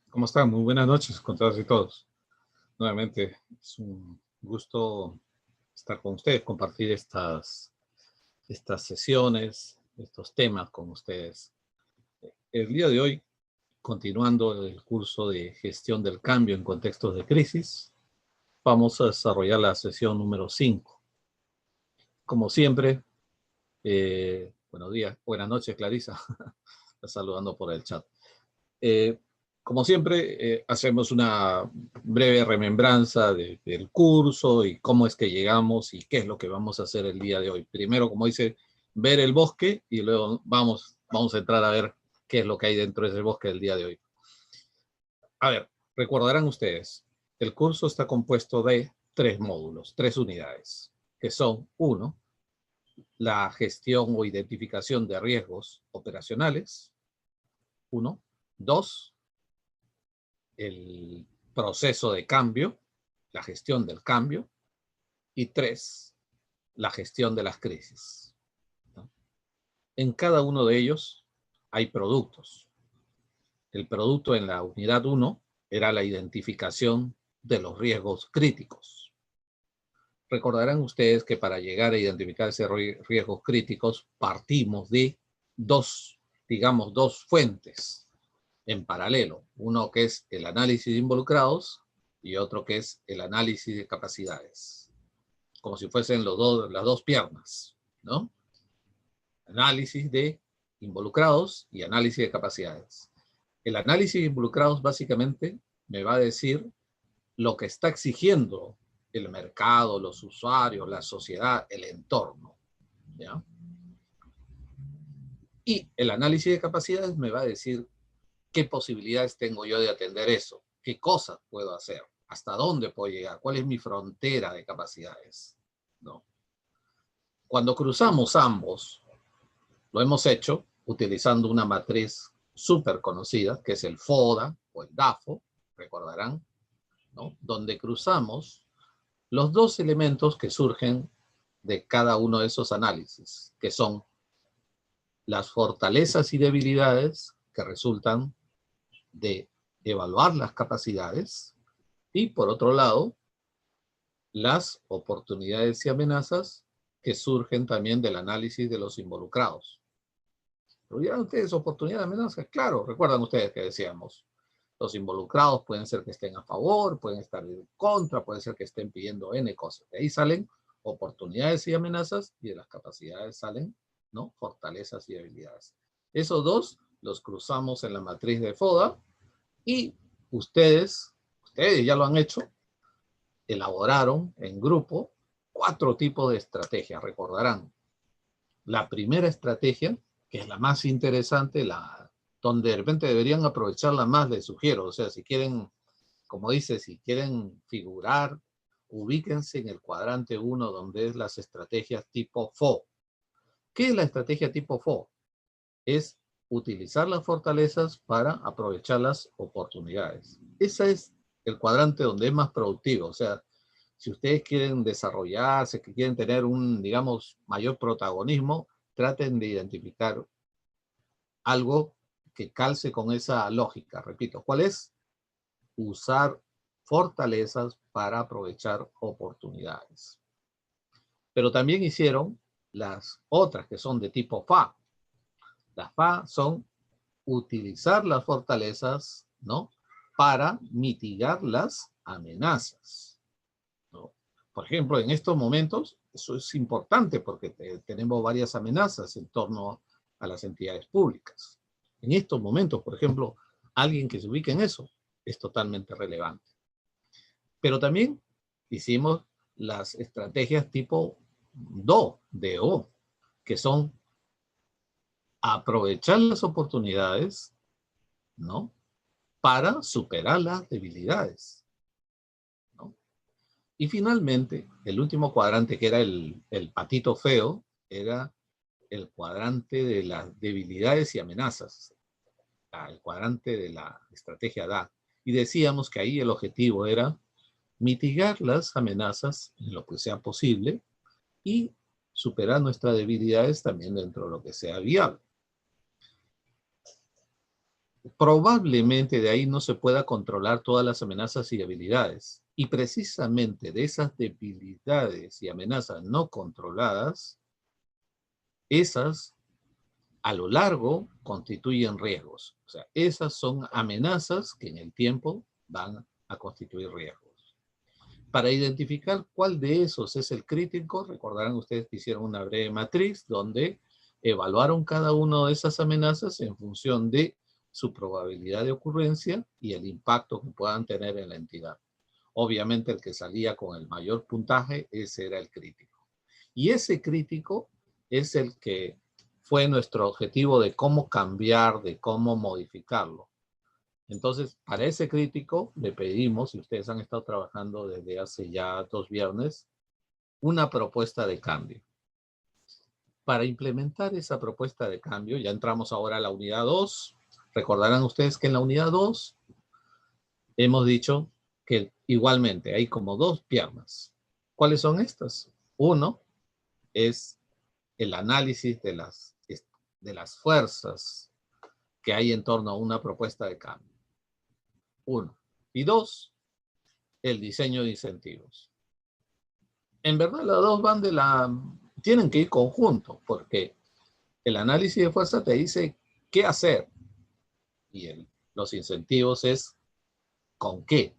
¿Cómo están? Muy buenas noches con todas y todos. Nuevamente es un gusto estar con ustedes, compartir estas sesiones, estos temas con ustedes. El día de hoy, continuando el curso de gestión del cambio en contextos de crisis, vamos a desarrollar la sesión número 5. Como siempre, buenos días, buenas noches, Clarisa. Está saludando por el chat. Como siempre, hacemos una breve remembranza del curso y cómo es que llegamos y qué es lo que vamos a hacer el día de hoy. Primero, como dice, ver el bosque y luego vamos a entrar a ver qué es lo que hay dentro de ese bosque del día de hoy. A ver, recordarán ustedes, el curso está compuesto de 3 módulos, 3 unidades, que son: 1, la gestión o identificación de riesgos operacionales. 1. 2, el proceso de cambio, la gestión del cambio. Y 3, la gestión de las crisis, ¿no? En cada uno de ellos hay productos. El producto en la unidad 1 era la identificación de los riesgos críticos. Recordarán ustedes que para llegar a identificar esos riesgos críticos partimos de dos fuentes en paralelo. Uno que es el análisis de involucrados y otro que es el análisis de capacidades. Como si fuesen las dos piernas, ¿no? Análisis de involucrados y análisis de capacidades. El análisis de involucrados básicamente me va a decir lo que está exigiendo el mercado, los usuarios, la sociedad, el entorno, ¿ya? Y el análisis de capacidades me va a decir qué posibilidades tengo yo de atender eso, qué cosas puedo hacer, hasta dónde puedo llegar, cuál es mi frontera de capacidades, ¿no? Cuando cruzamos ambos, lo hemos hecho utilizando una matriz súper conocida, que es el FODA o el DAFO, recordarán, ¿no? Donde cruzamos los dos elementos que surgen de cada uno de esos análisis, que son las fortalezas y debilidades que resultan de evaluar las capacidades y, por otro lado, las oportunidades y amenazas que surgen también del análisis de los involucrados. ¿Pero vieron ustedes oportunidades y amenazas? Claro, recuerdan ustedes que decíamos, los involucrados pueden ser que estén a favor, pueden estar en contra, puede ser que estén pidiendo N cosas. De ahí salen oportunidades y amenazas, y de las capacidades salen, ¿no?, fortalezas y debilidades. Esos dos los cruzamos en la matriz de FODA, y ustedes ya lo han hecho, elaboraron en grupo 4 tipos de estrategias, recordarán. La primera estrategia, que es la más interesante, donde de repente deberían aprovecharla más, les sugiero. O sea, si quieren, como dice, si quieren figurar, ubíquense en el cuadrante 1, donde es las estrategias tipo FO. ¿Qué es la estrategia tipo FO? Es utilizar las fortalezas para aprovechar las oportunidades. Ese es el cuadrante donde es más productivo. O sea, si ustedes quieren desarrollarse, que quieren tener un, digamos, mayor protagonismo, traten de identificar algo que calce con esa lógica. Repito, ¿cuál es? Usar fortalezas para aprovechar oportunidades. Pero también hicieron las otras que son de tipo FA. Las FA son utilizar las fortalezas, ¿no?, para mitigar las amenazas, ¿no? Por ejemplo, en estos momentos, eso es importante porque tenemos varias amenazas en torno a las entidades públicas. En estos momentos, por ejemplo, alguien que se ubique en eso es totalmente relevante. Pero también hicimos las estrategias tipo DO, que son aprovechar las oportunidades, ¿no?, para superar las debilidades, ¿no? Y finalmente, el último cuadrante, que era el patito feo, era el cuadrante de las debilidades y amenazas, el cuadrante de la estrategia DA. Y decíamos que ahí el objetivo era mitigar las amenazas en lo que sea posible y superar nuestras debilidades también dentro de lo que sea viable. Probablemente de ahí no se pueda controlar todas las amenazas y habilidades. Y precisamente de esas debilidades y amenazas no controladas, esas a lo largo constituyen riesgos. O sea, esas son amenazas que en el tiempo van a constituir riesgos. Para identificar cuál de esos es el crítico, recordarán ustedes que hicieron una breve matriz donde evaluaron cada una de esas amenazas en función de su probabilidad de ocurrencia y el impacto que puedan tener en la entidad. Obviamente el que salía con el mayor puntaje, ese era el crítico. Y ese crítico es el que fue nuestro objetivo de cómo cambiar, de cómo modificarlo. Entonces, para ese crítico le pedimos, y ustedes han estado trabajando desde hace ya 2 viernes, una propuesta de cambio. Para implementar esa propuesta de cambio, ya entramos ahora a la unidad 2. Recordarán ustedes que en la unidad 2 hemos dicho que igualmente hay como 2 piernas. ¿Cuáles son estas? Uno es el análisis de las fuerzas que hay en torno a una propuesta de cambio. 1. Y 2, el diseño de incentivos. En verdad, las dos tienen que ir conjuntos, porque el análisis de fuerza te dice qué hacer y los incentivos es con qué,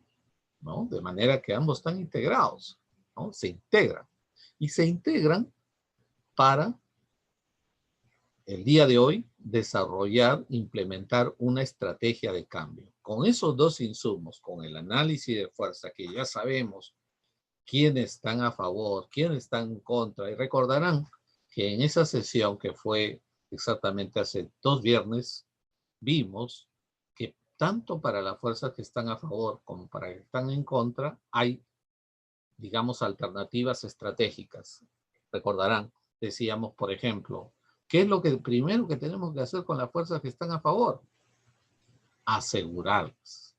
¿no? De manera que ambos están integrados, ¿no? Se integran. Y se integran para el día de hoy desarrollar, implementar una estrategia de cambio. Con esos 2 insumos, con el análisis de fuerza, que ya sabemos quiénes están a favor, quiénes están en contra, y recordarán que en esa sesión que fue exactamente hace 2 viernes, vimos que tanto para las fuerzas que están a favor como para las que están en contra, hay, digamos, alternativas estratégicas. Recordarán, decíamos, por ejemplo, ¿qué es lo que primero que tenemos que hacer con las fuerzas que están a favor? Asegurarlas.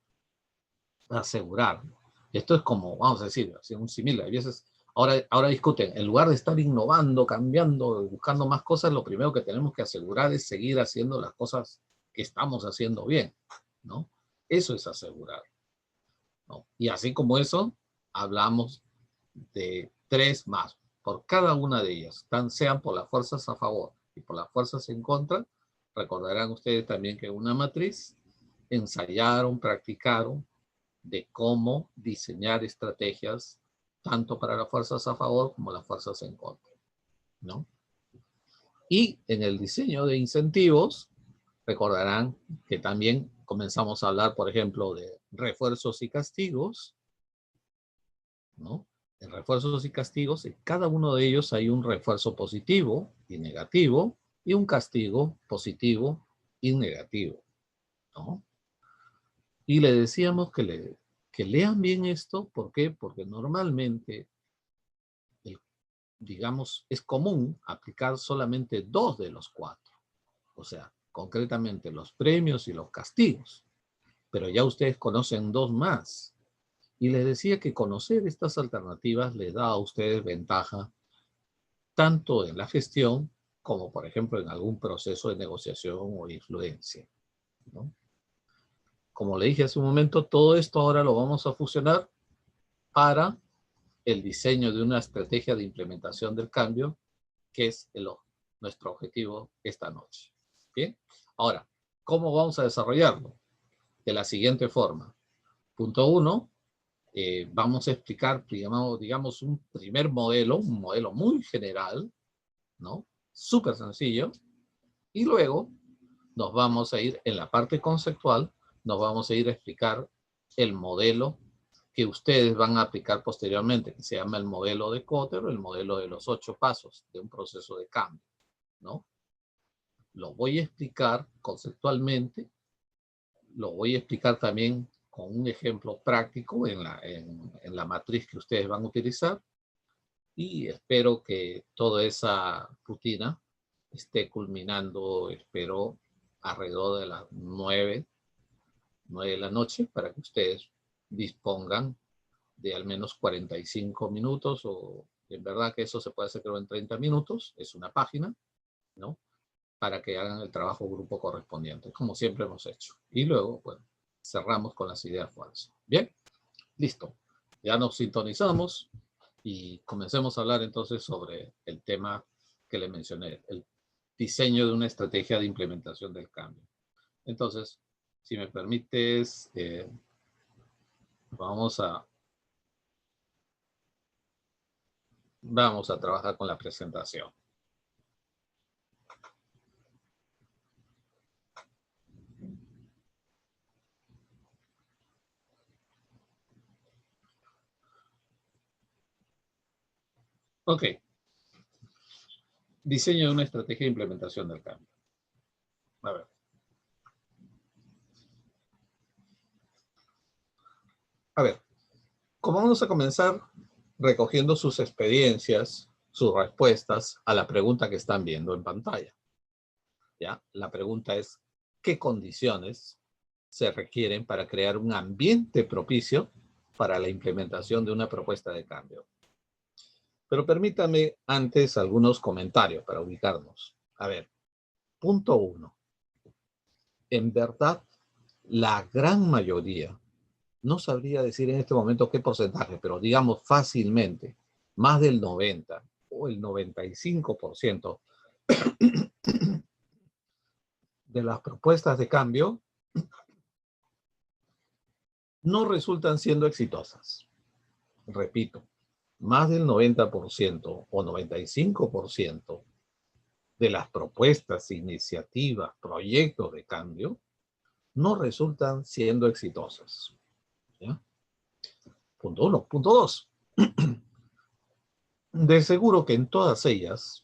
Asegurar. Esto es como, vamos a decir, así un similar. A veces, ahora discuten, en lugar de estar innovando, cambiando, buscando más cosas, lo primero que tenemos que asegurar es seguir haciendo las cosas que estamos haciendo bien, ¿no? Eso es asegurar, ¿no? Y así como eso, hablamos de 3 más, por cada una de ellas, sean por las fuerzas a favor y por las fuerzas en contra. Recordarán ustedes también que en una matriz ensayaron, practicaron de cómo diseñar estrategias tanto para las fuerzas a favor como las fuerzas en contra, ¿no? Y en el diseño de incentivos, recordarán que también comenzamos a hablar, por ejemplo, de refuerzos y castigos, ¿no? En refuerzos y castigos, en cada uno de ellos hay un refuerzo positivo y negativo y un castigo positivo y negativo, ¿no? Y le decíamos que lean bien esto. ¿Por qué? Porque normalmente, digamos, es común aplicar solamente 2 de los 4. O sea, concretamente los premios y los castigos. Pero ya ustedes conocen 2 más. Y les decía que conocer estas alternativas les da a ustedes ventaja tanto en la gestión como, por ejemplo, en algún proceso de negociación o influencia, ¿no? Como le dije hace un momento, todo esto ahora lo vamos a fusionar para el diseño de una estrategia de implementación del cambio, que es nuestro objetivo esta noche. Bien, ahora, ¿cómo vamos a desarrollarlo? De la siguiente forma. Punto 1, vamos a explicar, digamos, un primer modelo, un modelo muy general, ¿no? Súper sencillo. Y luego nos vamos a ir en la parte conceptual, nos vamos a ir a explicar el modelo que ustedes van a aplicar posteriormente, que se llama el modelo de Kotter o el modelo de los 8 pasos de un proceso de cambio, ¿no? Lo voy a explicar conceptualmente, lo voy a explicar también con un ejemplo práctico en la matriz que ustedes van a utilizar, y espero que toda esa rutina esté culminando, espero, alrededor de las 9 de la noche, para que ustedes dispongan de al menos 45 minutos o En verdad que eso se puede hacer creo en 30 minutos, es una página, ¿no? Para que hagan el trabajo grupo correspondiente, como siempre hemos hecho. Y luego, bueno, cerramos con las ideas falsas. Bien, listo. Ya nos sintonizamos y comencemos a hablar entonces sobre el tema que le mencioné, el diseño de una estrategia de implementación del cambio. Entonces, si me permites, vamos a trabajar con la presentación. Ok. Diseño de una estrategia de implementación del cambio. A ver. A ver, ¿cómo vamos a comenzar? Recogiendo sus experiencias, sus respuestas a la pregunta que están viendo en pantalla. ¿Ya? La pregunta es, ¿qué condiciones se requieren para crear un ambiente propicio para la implementación de una propuesta de cambio? Pero permítame antes algunos comentarios para ubicarnos. A ver, punto 1. En verdad, la gran mayoría, no sabría decir en este momento qué porcentaje, pero digamos fácilmente, más del 90 o el 95% de las propuestas de cambio no resultan siendo exitosas. Repito, más del 90% o 95% de las propuestas, iniciativas, proyectos de cambio no resultan siendo exitosas. ¿Ya? Punto 1. Punto 2. De seguro que en todas ellas,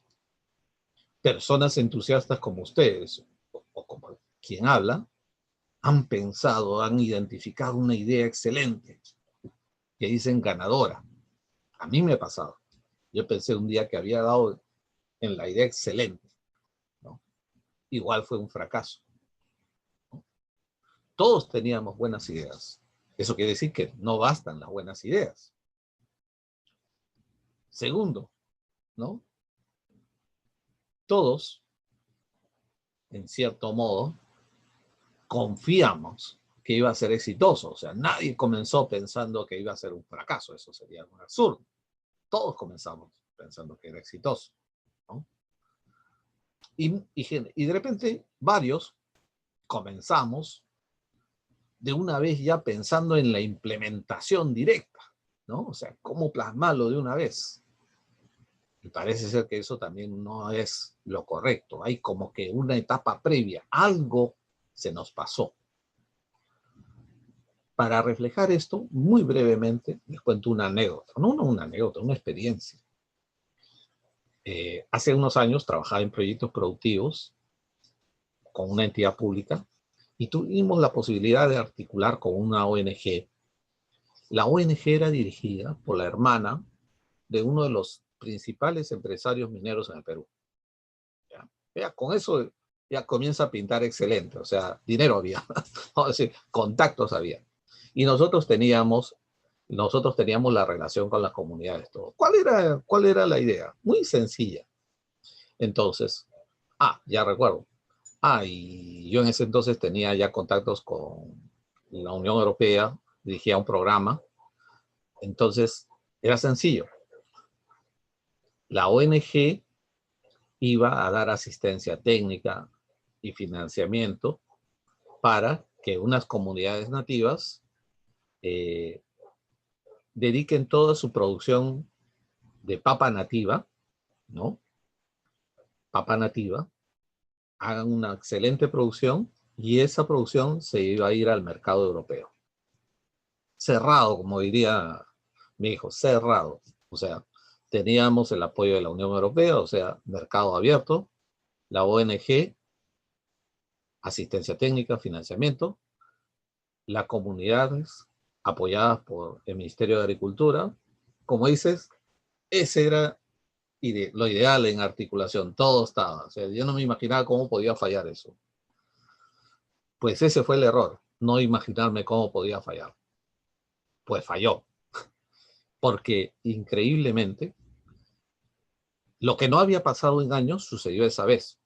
personas entusiastas como ustedes, o como quien habla, han pensado, han identificado una idea excelente, que dicen ganadora. A mí me ha pasado. Yo pensé un día que había dado en la idea excelente, ¿no? Igual fue un fracaso, ¿no? Todos teníamos buenas ideas. Eso quiere decir que no bastan las buenas ideas. Segundo, ¿no? Todos, en cierto modo, confiamos que iba a ser exitoso. O sea, nadie comenzó pensando que iba a ser un fracaso. Eso sería un absurdo. Todos comenzamos pensando que era exitoso, ¿no? Y de repente, varios comenzamos de una vez ya pensando en la implementación directa, ¿no? O sea, cómo plasmarlo de una vez. Y parece ser que eso también no es lo correcto. Hay como que una etapa previa. Algo se nos pasó. Para reflejar esto, muy brevemente, les cuento una anécdota. No una anécdota, una experiencia. Hace unos años trabajaba en proyectos productivos con una entidad pública y tuvimos la posibilidad de articular con una ONG. La ONG era dirigida por la hermana de uno de los principales empresarios mineros en el Perú. Ya, con eso ya comienza a pintar excelente, o sea, dinero había, vamos a decir, contactos había. Y nosotros teníamos la relación con las comunidades. Todo. ¿Cuál era la idea? Muy sencilla. Entonces, ya recuerdo. Y yo en ese entonces tenía ya contactos con la Unión Europea, dirigía un programa. Entonces, era sencillo. La ONG iba a dar asistencia técnica y financiamiento para que unas comunidades nativas dediquen toda su producción de papa nativa, ¿no? Papa nativa, hagan una excelente producción y esa producción se iba a ir al mercado europeo. Cerrado, como diría mi hijo, cerrado. O sea, teníamos el apoyo de la Unión Europea, o sea, mercado abierto, la ONG, asistencia técnica, financiamiento, las comunidades apoyadas por el Ministerio de Agricultura. Como dices, ese era lo ideal en articulación, todo estaba. O sea, yo no me imaginaba cómo podía fallar eso. Pues ese fue el error, no imaginarme cómo podía fallar. Pues falló, porque increíblemente Lo que no había pasado en años sucedió esa vez.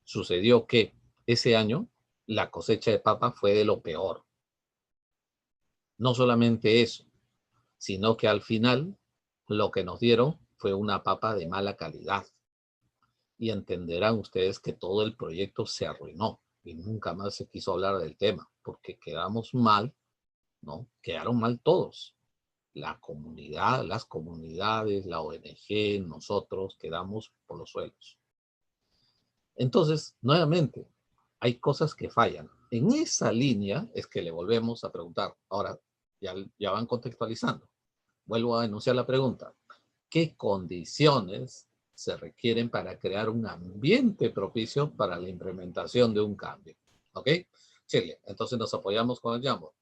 Sucedió que ese año la cosecha de papa fue de lo peor. No solamente eso, sino que al final lo que nos dieron fue una papa de mala calidad. Y entenderán ustedes que todo el proyecto se arruinó y nunca más se quiso hablar del tema, porque quedamos mal, ¿no? Quedaron mal todos. La comunidad, las comunidades, la ONG, nosotros quedamos por los suelos. Entonces, nuevamente, hay cosas que fallan. En esa línea es que le volvemos a preguntar. Ahora, ya van contextualizando. Vuelvo a enunciar la pregunta. ¿Qué condiciones se requieren para crear un ambiente propicio para la implementación de un cambio? ¿Ok? Chile, entonces nos apoyamos con el Jamboard.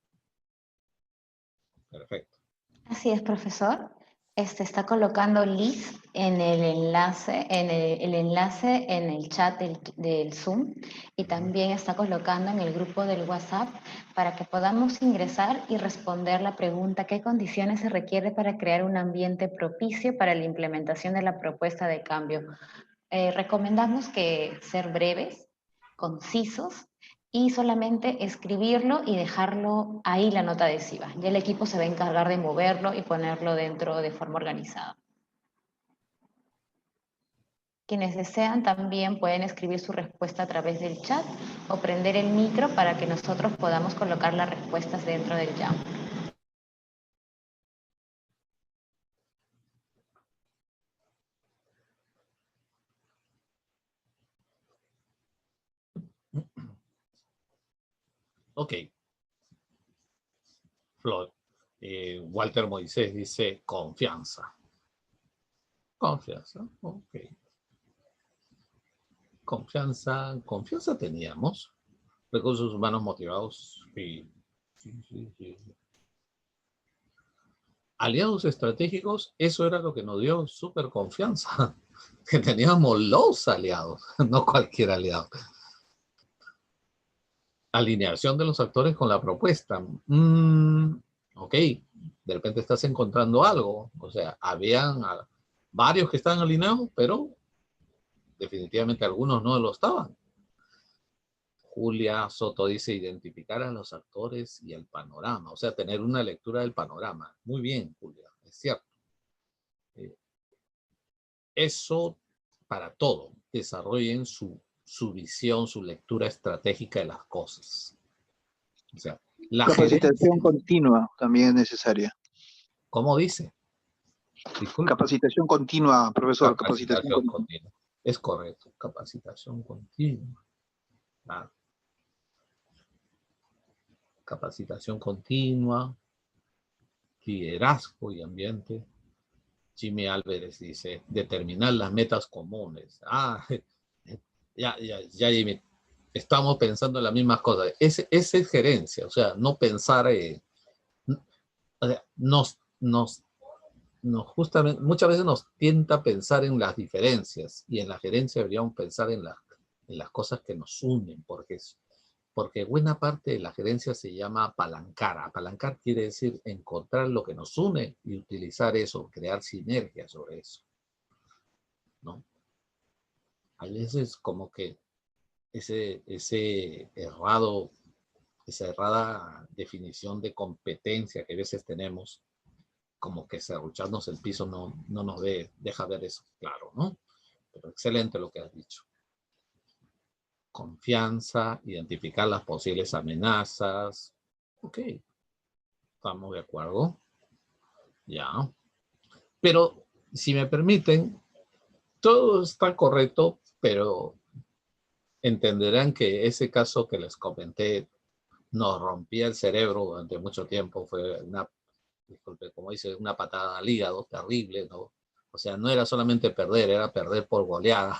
Perfecto. Así es, profesor. Está colocando Liz en el enlace, el enlace en el chat del Zoom, y también está colocando en el grupo del WhatsApp para que podamos ingresar y responder la pregunta: ¿qué condiciones se requiere para crear un ambiente propicio para la implementación de la propuesta de cambio? Recomendamos que ser breves, concisos, y solamente escribirlo y dejarlo ahí la nota adhesiva. Ya el equipo se va a encargar de moverlo y ponerlo dentro de forma organizada. Quienes desean también pueden escribir su respuesta a través del chat o prender el micro para que nosotros podamos colocar las respuestas dentro del Jamboard. Ok. Flor. Walter Moisés dice confianza. Confianza, ok. Confianza teníamos. Recursos humanos motivados, sí. Sí. Aliados estratégicos, eso era lo que nos dio súper confianza. Que teníamos los aliados, no cualquier aliado. Alineación de los actores con la propuesta. Ok, de repente estás encontrando algo. O sea, habían varios que estaban alineados, pero definitivamente algunos no lo estaban. Julia Soto dice identificar a los actores y el panorama, o sea, tener una lectura del panorama. Muy bien, Julia, es cierto. Eso para todo, desarrollen su visión, su lectura estratégica de las cosas. O sea, la capacitación gerencia, continua también es necesaria. ¿cómo dice? Disculpe. Capacitación continua, profesor. Capacitación continua. Es correcto, capacitación continua. Claro. Capacitación continua, liderazgo y ambiente. Jimmy Álvarez dice, determinar las metas comunes. Ya, Jimmy, estamos pensando en las mismas cosas. Ese es gerencia, o sea, no pensar, o sea, justamente, muchas veces nos tienta pensar en las diferencias, y en la gerencia deberíamos pensar en las cosas que nos unen, porque buena parte de la gerencia se llama apalancar. Apalancar quiere decir encontrar lo que nos une y utilizar eso, crear sinergia sobre eso, ¿no? A veces como que esa errada definición de competencia que a veces tenemos, como que serrucharnos el piso no nos deja ver eso claro, ¿no? Pero excelente lo que has dicho. Confianza, identificar las posibles amenazas. Ok, estamos de acuerdo. Ya. Pero, si me permiten, todo está correcto, pero entenderán que ese caso que les comenté nos rompía el cerebro durante mucho tiempo. Fue disculpe, como dice, una patada al hígado terrible, ¿no? O sea, no era solamente perder, era perder por goleada.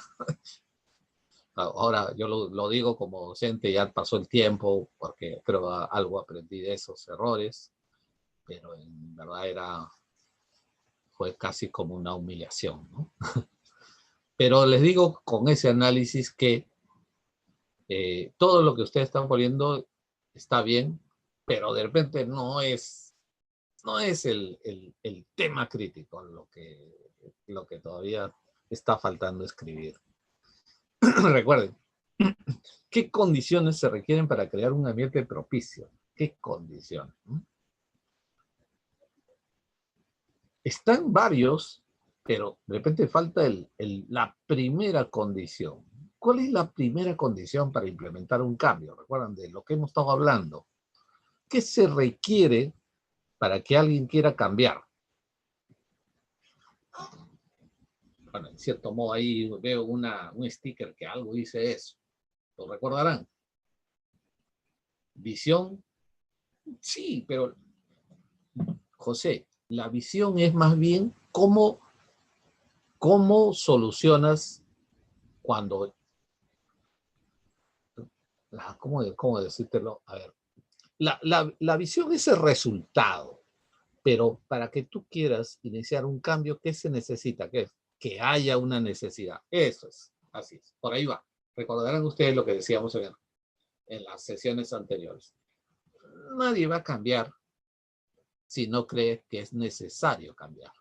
Ahora yo lo digo como docente, ya pasó el tiempo, porque creo algo aprendí de esos errores, pero en verdad fue casi como una humillación, ¿no? Pero les digo con ese análisis que todo lo que ustedes están poniendo está bien, pero de repente no es el tema crítico lo que todavía está faltando escribir. Recuerden, ¿qué condiciones se requieren para crear un ambiente propicio? ¿Qué condiciones? Están varios, pero de repente falta la primera condición. ¿Cuál es la primera condición para implementar un cambio? Recuerdan de lo que hemos estado hablando. ¿Qué se requiere para que alguien quiera cambiar? Bueno, en cierto modo ahí veo un sticker que algo dice eso. ¿Lo recordarán? Visión. Sí, pero José, la visión es más bien cómo solucionas cuando... ¿Cómo decírtelo? A ver, la visión es el resultado, pero para que tú quieras iniciar un cambio, ¿qué se necesita? ¿Qué es? Que haya una necesidad. Eso es, así es. Por ahí va. Recordarán ustedes lo que decíamos en las sesiones anteriores. Nadie va a cambiar si no cree que es necesario cambiar.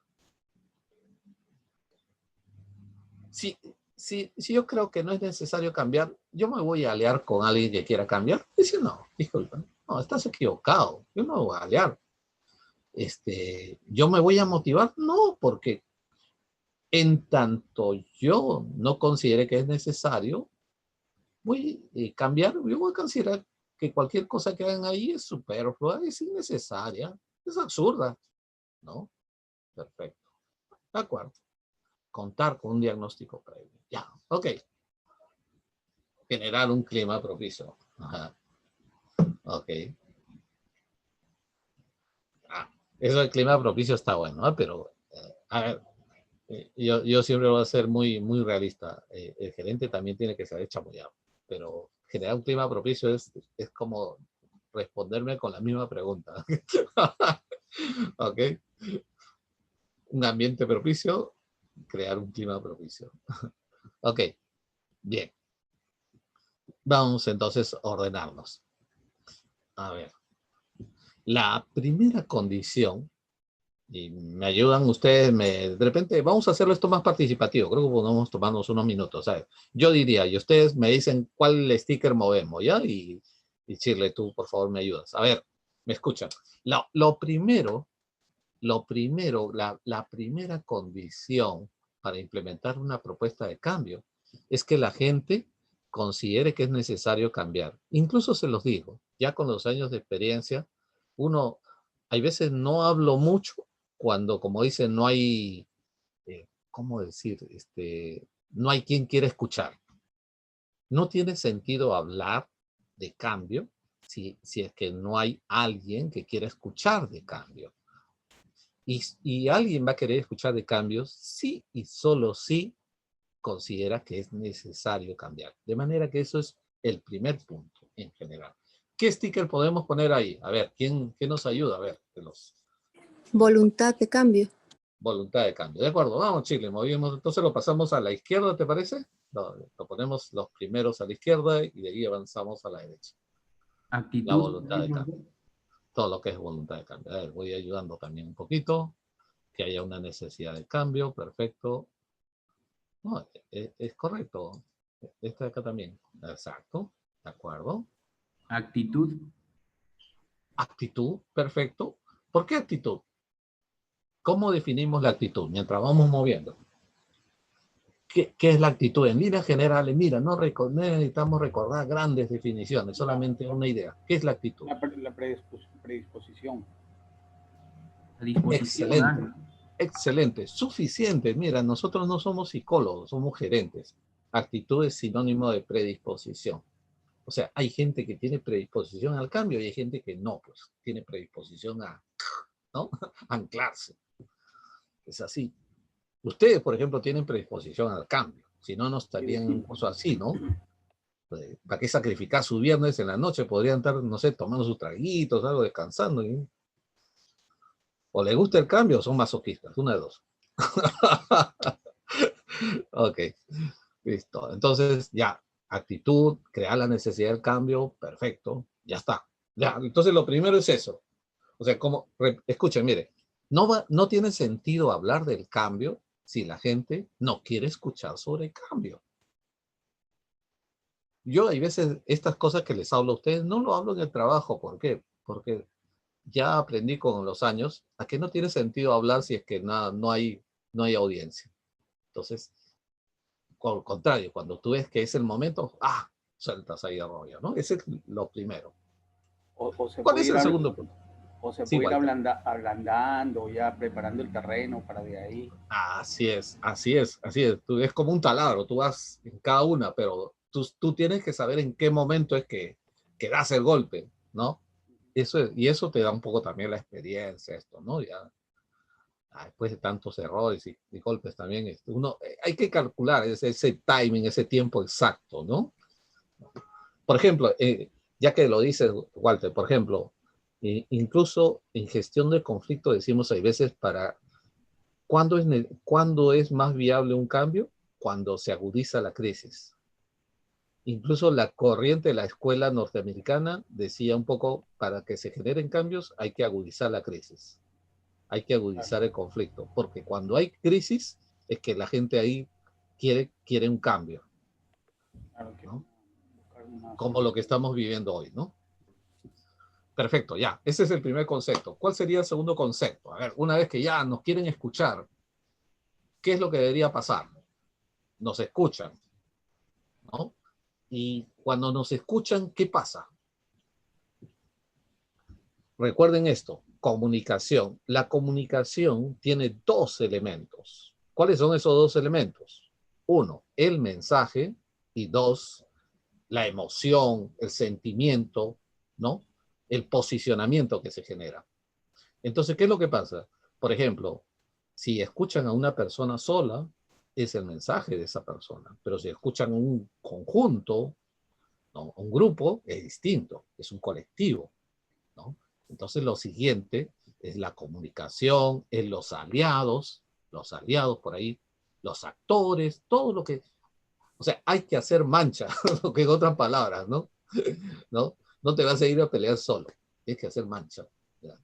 Si yo creo que no es necesario cambiar, yo me voy a aliar con alguien que quiera cambiar. Dice, no, disculpa, no, estás equivocado. Yo no me voy a aliar. ¿Yo me voy a motivar? No, porque en tanto yo no considere que es necesario, voy a cambiar, yo voy a considerar que cualquier cosa que hagan ahí es superflua, es innecesaria, es absurda, ¿no? Perfecto. De acuerdo. Contar con un diagnóstico previo. Ya, ok. Generar un clima propicio. Ajá. Ok. Eso del clima propicio está bueno, ¿no? Pero, a ver, yo siempre voy a ser muy, muy realista. El gerente también tiene que saber chamullado. Pero generar un clima propicio es como responderme con la misma pregunta. ¿Ok? Un ambiente propicio, crear un clima propicio. Ok, bien. Vamos entonces a ordenarnos. A ver. La primera condición, y me ayudan ustedes, de repente vamos a hacerlo esto más participativo, creo que podemos tomarnos unos minutos, ¿sabes? Yo diría, y ustedes me dicen cuál sticker movemos, ¿ya? Y Shirley, tú por favor me ayudas. A ver, me escuchan. Lo primero, la primera condición para implementar una propuesta de cambio es que la gente considere que es necesario cambiar. Incluso se los digo, ya con los años de experiencia, hay veces no hablo mucho cuando, como dicen, no hay, ¿cómo decir? No hay quien quiera escuchar. No tiene sentido hablar de cambio si es que no hay alguien que quiera escuchar de cambio. Y alguien va a querer escuchar de cambios sí y solo si considera que es necesario cambiar. De manera que eso es el primer punto en general. ¿Qué sticker podemos poner ahí? A ver, ¿quién nos ayuda? A ver, Voluntad de cambio. Voluntad de cambio. De acuerdo, vamos, Chile, movimos. Entonces lo pasamos a la izquierda, ¿te parece? Lo ponemos los primeros a la izquierda y de ahí avanzamos a la derecha. Actitud. La voluntad de cambio. Todo lo que es voluntad de cambio. A ver, voy ayudando también un poquito. Que haya una necesidad de cambio, perfecto. No, es correcto. Esta de acá también. Exacto, de acuerdo. Actitud. Actitud, perfecto. ¿Por qué actitud? ¿Cómo definimos la actitud mientras vamos moviendo? ¿Qué es la actitud? En líneas generales, mira, no necesitamos recordar grandes definiciones, solamente una idea. ¿Qué es la actitud? La predisposición. La disposición. Excelente. Excelente, suficiente. Mira, nosotros no somos psicólogos, somos gerentes. Actitud es sinónimo de predisposición. O sea, hay gente que tiene predisposición al cambio y hay gente que no, pues tiene predisposición a, ¿no? anclarse. Es así. Ustedes, por ejemplo, tienen predisposición al cambio. Si no, no estarían en un curso así, ¿no? Pues, ¿para qué sacrificar su viernes en la noche? Podrían estar, no sé, tomando sus traguitos, algo, descansando. ¿Sí? O les gusta el cambio o son masoquistas, una de dos. Ok, listo. Entonces, ya, actitud, crear la necesidad del cambio, perfecto, ya está. Ya, entonces lo primero es eso. O sea, escuchen, mire, no tiene sentido hablar del cambio si la gente no quiere escuchar sobre cambio. Yo hay veces estas cosas que les hablo a ustedes, no lo hablo en el trabajo. ¿Por qué? Porque ya aprendí con los años a que no tiene sentido hablar si es que no hay audiencia. Entonces, al contrario, cuando tú ves que es el momento, sueltas ahí el rollo, ¿no? Ese es lo primero. O se ¿Cuál puede es ir el segundo punto? O se Sí, puede ir Walter. ablandando, ya preparando el terreno para de ahí. Así es, así es, así es. Tú es como un taladro, tú vas en cada una, pero tú tienes que saber en qué momento es que das el golpe, ¿no? Eso es, y eso te da un poco también la experiencia, esto, ¿no? Ya después de tantos errores y golpes también, hay que calcular ese timing, ese tiempo exacto, ¿no? Por ejemplo, ya que lo dices, Walter, por ejemplo, incluso en gestión de conflicto decimos hay veces ¿cuándo es más viable un cambio? Cuando se agudiza la crisis. Incluso la corriente de la escuela norteamericana decía un poco, para que se generen cambios hay que agudizar la crisis. Hay que agudizar el conflicto, porque cuando hay crisis es que la gente ahí quiere un cambio, Claro que ¿no? una Como lo que estamos viviendo hoy, ¿no? Perfecto, ya. Ese es el primer concepto. ¿Cuál sería el segundo concepto? A ver, una vez que ya nos quieren escuchar, ¿qué es lo que debería pasar? Nos escuchan, ¿no? Y cuando nos escuchan, ¿qué pasa? Recuerden esto, comunicación. La comunicación tiene dos elementos. ¿Cuáles son esos dos elementos? Uno, el mensaje, y dos, la emoción, el sentimiento, ¿no? El posicionamiento que se genera. Entonces, ¿qué es lo que pasa? Por ejemplo, si escuchan a una persona sola, es el mensaje de esa persona. Pero si escuchan un conjunto, ¿no? Un grupo, es distinto, es un colectivo, ¿no? Entonces, lo siguiente es la comunicación, es los aliados por ahí, los actores, todo lo que... O sea, hay que hacer mancha, lo que en otras palabras, ¿no? ¿No? No te vas a ir a pelear solo, tienes que hacer mancha. ¿Ya?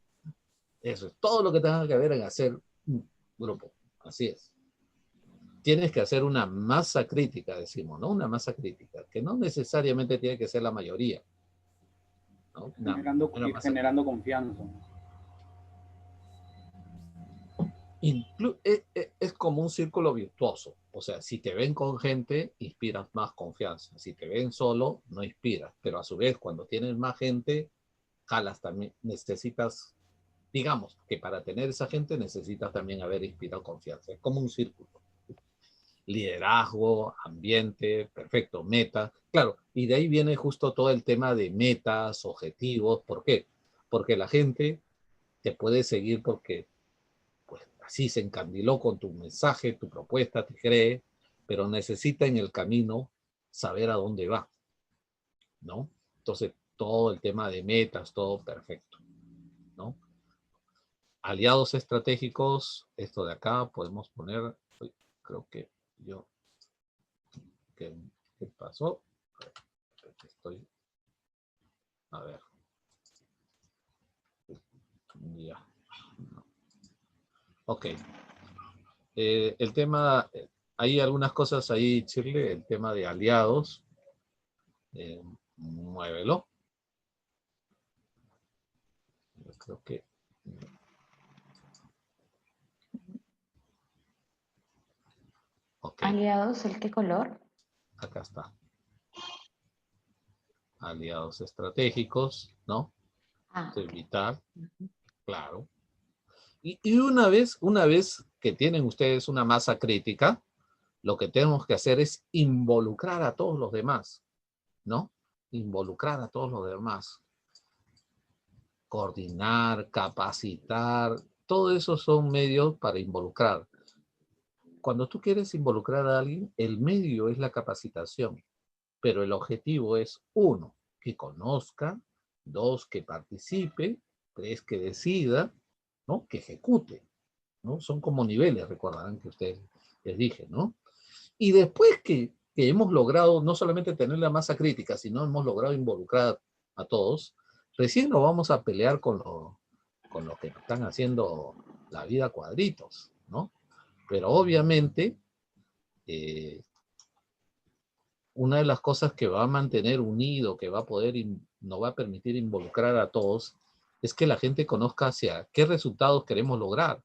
Eso es todo lo que tenga que ver en hacer un grupo. Así es. Tienes que hacer una masa crítica, decimos, ¿no? Una masa crítica, que no necesariamente tiene que ser la mayoría, ¿no? Una masa crítica. generando confianza. Es como un círculo virtuoso. O sea, si te ven con gente, inspiras más confianza. Si te ven solo, no inspiras. Pero a su vez, cuando tienes más gente, jalas también. Necesitas, digamos, que para tener esa gente necesitas también haber inspirado confianza. Es como un círculo. Liderazgo, ambiente, perfecto, meta. Claro, y de ahí viene justo todo el tema de metas, objetivos. ¿Por qué? Porque la gente te puede seguir porque pues así se encandiló con tu mensaje, tu propuesta, te cree, pero necesita en el camino saber a dónde va, ¿no? Entonces, todo el tema de metas, todo perfecto, ¿no? Aliados estratégicos, esto de acá podemos poner, creo que yo, ¿qué pasó? Estoy, a ver, ya, no. Ok. El tema, hay algunas cosas ahí, Shirley, el tema de aliados, muévelo. Yo creo que... Ok, ¿Aliados, el qué color? acá está. Aliados estratégicos, ¿no? Esto es Ok. vital, claro. Y una vez que tienen ustedes una masa crítica, lo que tenemos que hacer es involucrar a todos los demás, ¿no? Involucrar a todos los demás. Coordinar, capacitar, todo eso son medios para involucrar. Cuando tú quieres involucrar a alguien, el medio es la capacitación, pero el objetivo es, uno, que conozca, dos, que participe, tres, que decida, ¿no? Que ejecute, ¿no? Son como niveles, recordarán que ustedes les dije, ¿no? Y después que hemos logrado no solamente tener la masa crítica, sino hemos logrado involucrar a todos, recién nos vamos a pelear con los que están haciendo la vida cuadritos, ¿no? Pero obviamente, una de las cosas que va a mantener unido, que va a poder, nos va a permitir involucrar a todos, es que la gente conozca hacia qué resultados queremos lograr.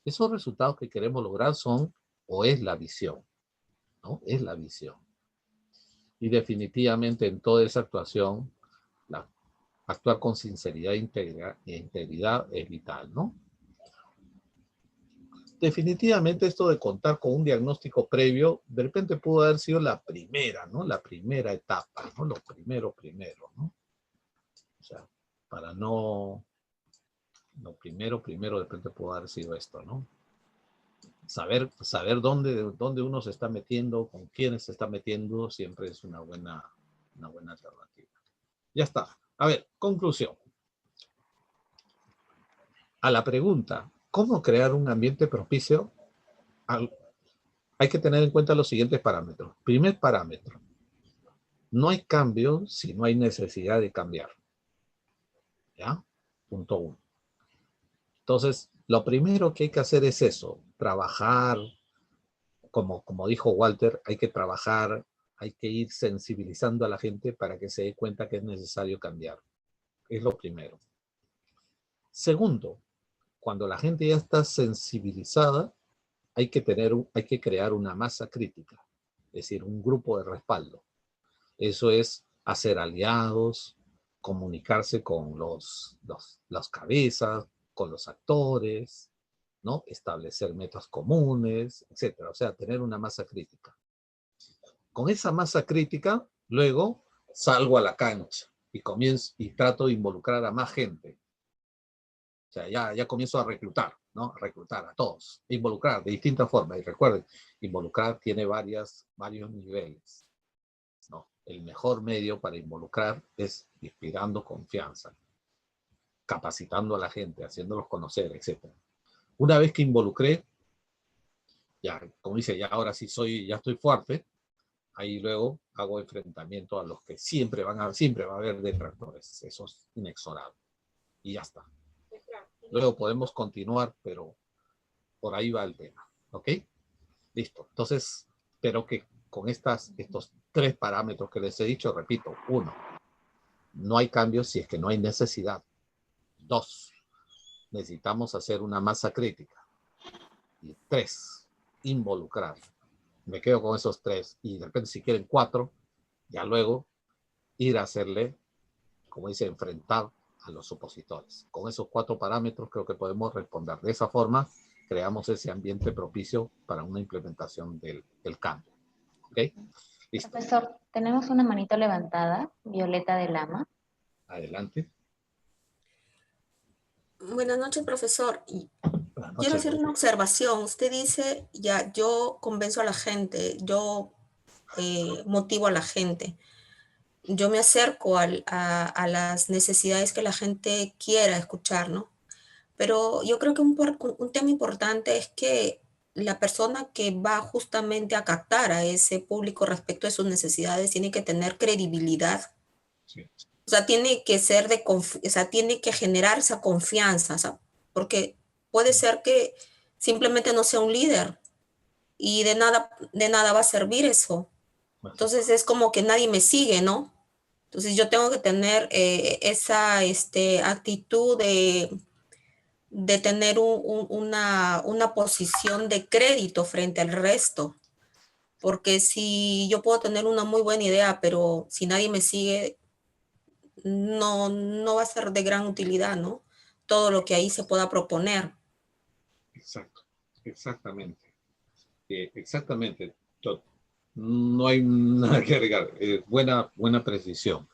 Esos resultados que queremos lograr son, o es la visión, ¿no? Es la visión. Y definitivamente en toda esa actuación, actuar con sinceridad e integridad es vital, ¿no? Definitivamente esto de contar con un diagnóstico previo, de repente pudo haber sido la primera, ¿no? La primera etapa, ¿no? Lo primero, ¿no? O sea, para no... Lo primero, de repente pudo haber sido esto, ¿no? Saber dónde uno se está metiendo, con quiénes se está metiendo, siempre es una buena alternativa. Ya está. A ver, conclusión. A la pregunta, ¿cómo crear un ambiente propicio? Hay que tener en cuenta los siguientes parámetros. Primer parámetro, no hay cambio si no hay necesidad de cambiar. ¿Ya? Punto 1. Entonces, lo primero que hay que hacer es eso, trabajar, como dijo Walter, hay que trabajar, hay que ir sensibilizando a la gente para que se dé cuenta que es necesario cambiar. Es lo primero. Segundo, cuando la gente ya está sensibilizada, hay que crear una masa crítica, es decir, un grupo de respaldo. Eso es hacer aliados, comunicarse con los cabezas, con los actores, ¿no? Establecer metas comunes, etcétera. O sea, tener una masa crítica. Con esa masa crítica, luego salgo a la cancha y trato de involucrar a más gente. O sea, ya comienzo a reclutar, ¿no? A reclutar a todos. Involucrar de distintas formas. Y recuerden, involucrar tiene varios niveles, ¿no? El mejor medio para involucrar es inspirando confianza, capacitando a la gente, haciéndolos conocer, etc. Una vez que involucré, ya, como dice, ya ahora sí ya estoy fuerte, ahí luego hago enfrentamiento a los que siempre va a haber detractores. Eso es inexorable. Y ya está. Luego podemos continuar, pero por ahí va el tema. ¿Ok? Listo. Entonces, espero que con estos 3 parámetros que les he dicho, repito, 1, no hay cambios si es que no hay necesidad. 2, necesitamos hacer una masa crítica. Y 3, involucrar. Me quedo con esos 3. Y de repente, si quieren 4, ya luego ir a hacerle, como dice, enfrentar a los opositores. Con esos 4 parámetros creo que podemos responder. De esa forma, creamos ese ambiente propicio para una implementación del cambio. ¿Ok? Listo. Profesor, tenemos una manito levantada, Violeta de Lama. Adelante. Buenas noches, profesor. Buenas Quiero noches. hacer una observación. Usted dice, ya, yo convenzo a la gente, yo motivo a la gente. Yo me acerco a las necesidades que la gente quiera escuchar, ¿no? Pero yo creo que un tema importante es que la persona que va justamente a captar a ese público respecto de sus necesidades tiene que tener credibilidad. Sí. O sea, tiene que ser o sea, tiene que generar esa confianza, ¿sabes? Porque puede ser que simplemente no sea un líder y de nada va a servir eso. Entonces es como que nadie me sigue, ¿no? Entonces yo tengo que tener esa actitud de tener una posición de crédito frente al resto. Porque si yo puedo tener una muy buena idea, pero si nadie me sigue, no va a ser de gran utilidad, ¿no? Todo lo que ahí se pueda proponer. Exacto, exactamente. Exactamente. No hay nada que agregar. Buena precisión.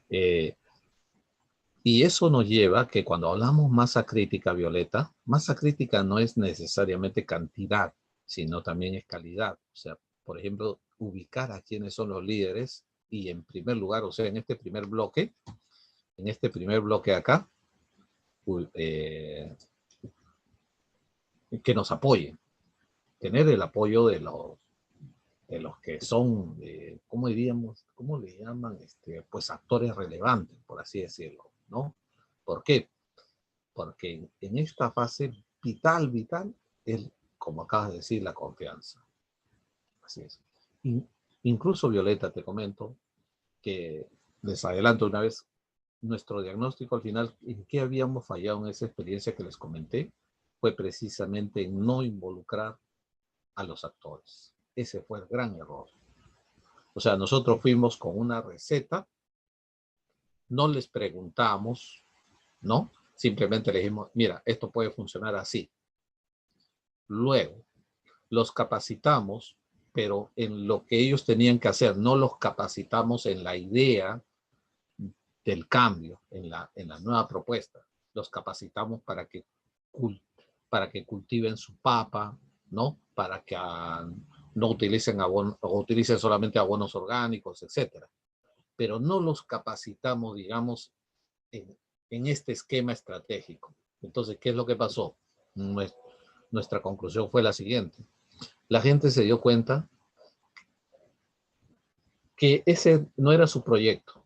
Y eso nos lleva a que cuando hablamos masa crítica, Violeta, masa crítica no es necesariamente cantidad, sino también es calidad. O sea, por ejemplo, ubicar a quiénes son los líderes y en primer lugar, o sea, en este primer bloque acá, que nos apoyen. Tener el apoyo de los que son, ¿cómo diríamos? ¿Cómo le llaman? Pues actores relevantes, por así decirlo, ¿no? ¿Por qué? Porque en esta fase vital, es como acabas de decir, la confianza. Así es. Incluso, Violeta, te comento que, les adelanto una vez, nuestro diagnóstico al final, ¿en qué habíamos fallado en esa experiencia que les comenté? Fue precisamente en no involucrar a los actores. Ese fue el gran error. O sea, nosotros fuimos con una receta, no les preguntamos, ¿no? Simplemente les dijimos, mira, esto puede funcionar así. Luego, los capacitamos, pero en lo que ellos tenían que hacer, no los capacitamos en la idea del cambio, en la nueva propuesta. Los capacitamos para que cultiven su papa, ¿no? Para que no utilicen abono, o utilicen solamente abonos orgánicos, etcétera. Pero no los capacitamos, digamos, en este esquema estratégico. Entonces, ¿qué es lo que pasó? Nuestra conclusión fue la siguiente. La gente se dio cuenta que ese no era su proyecto.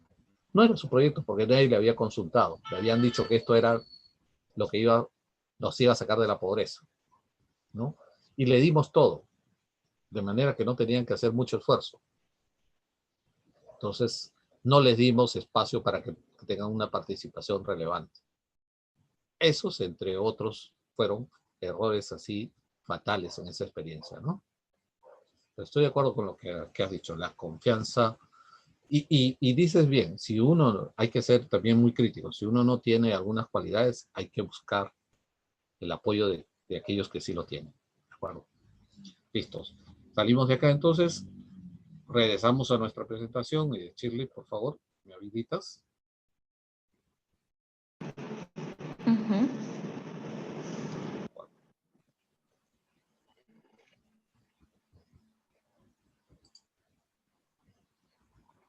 No era su proyecto porque nadie le había consultado. Le habían dicho que esto era lo que nos iba a sacar de la pobreza, ¿no? Y le dimos todo, de manera que no tenían que hacer mucho esfuerzo. Entonces, no les dimos espacio para que tengan una participación relevante. Esos, entre otros, fueron errores así fatales en esa experiencia, ¿no? Estoy de acuerdo con lo que has dicho, la confianza. Y dices bien, si uno, hay que ser también muy crítico, si uno no tiene algunas cualidades, hay que buscar el apoyo de aquellos que sí lo tienen. ¿De acuerdo? Listos. Salimos de acá entonces, regresamos a nuestra presentación. Shirley, por favor, ¿me habilitas? Ujú.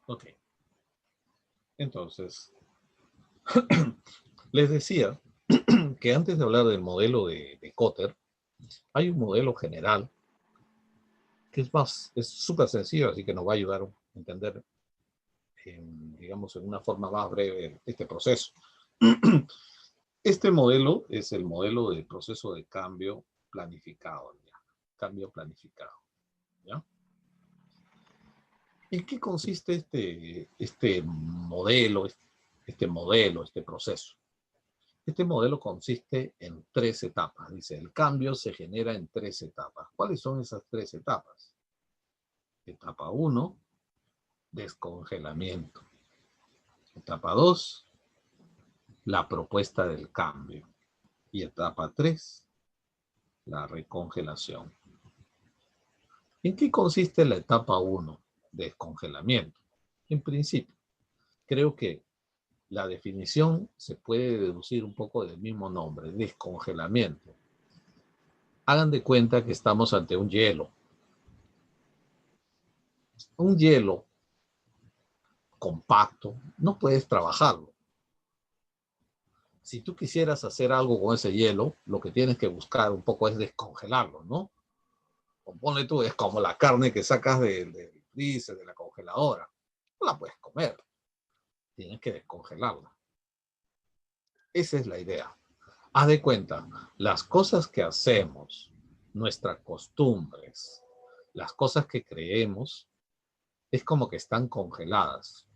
Ok. Entonces, les decía que antes de hablar del modelo de Kotter, hay un modelo general que es súper sencillo, así que nos va a ayudar a entender, digamos, en una forma más breve este proceso. Este modelo es el modelo del proceso de cambio planificado, ¿ya? Cambio planificado, ¿ya? ¿En qué consiste este modelo, este proceso? Este modelo consiste en 3 etapas. Dice, el cambio se genera en 3 etapas. ¿Cuáles son esas 3 etapas? Etapa 1, descongelamiento. Etapa 2, la propuesta del cambio. Y etapa 3, la recongelación. ¿En qué consiste la etapa 1? Descongelamiento. En principio, creo que la definición se puede deducir un poco del mismo nombre, descongelamiento. Hagan de cuenta que estamos ante un hielo. Un hielo compacto, no puedes trabajarlo. Si tú quisieras hacer algo con ese hielo, lo que tienes que buscar un poco es descongelarlo, ¿no? O ponle tú, es como la carne que sacas del freezer, de la congeladora. No la puedes comer. Tienes que descongelarla. Esa es la idea. Haz de cuenta, las cosas que hacemos, nuestras costumbres, las cosas que creemos, es como que están congeladas.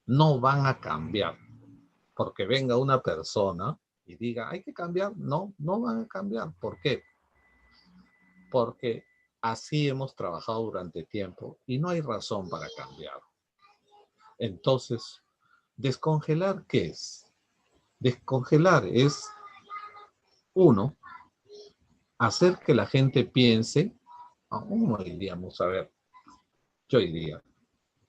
No van a cambiar. Porque venga una persona y diga, hay que cambiar. No, no van a cambiar. ¿Por qué? Porque así hemos trabajado durante tiempo y no hay razón para cambiar. Entonces, ¿descongelar qué es? Descongelar es, uno, hacer que la gente piense, ¿cómo diríamos? A ver, yo diría,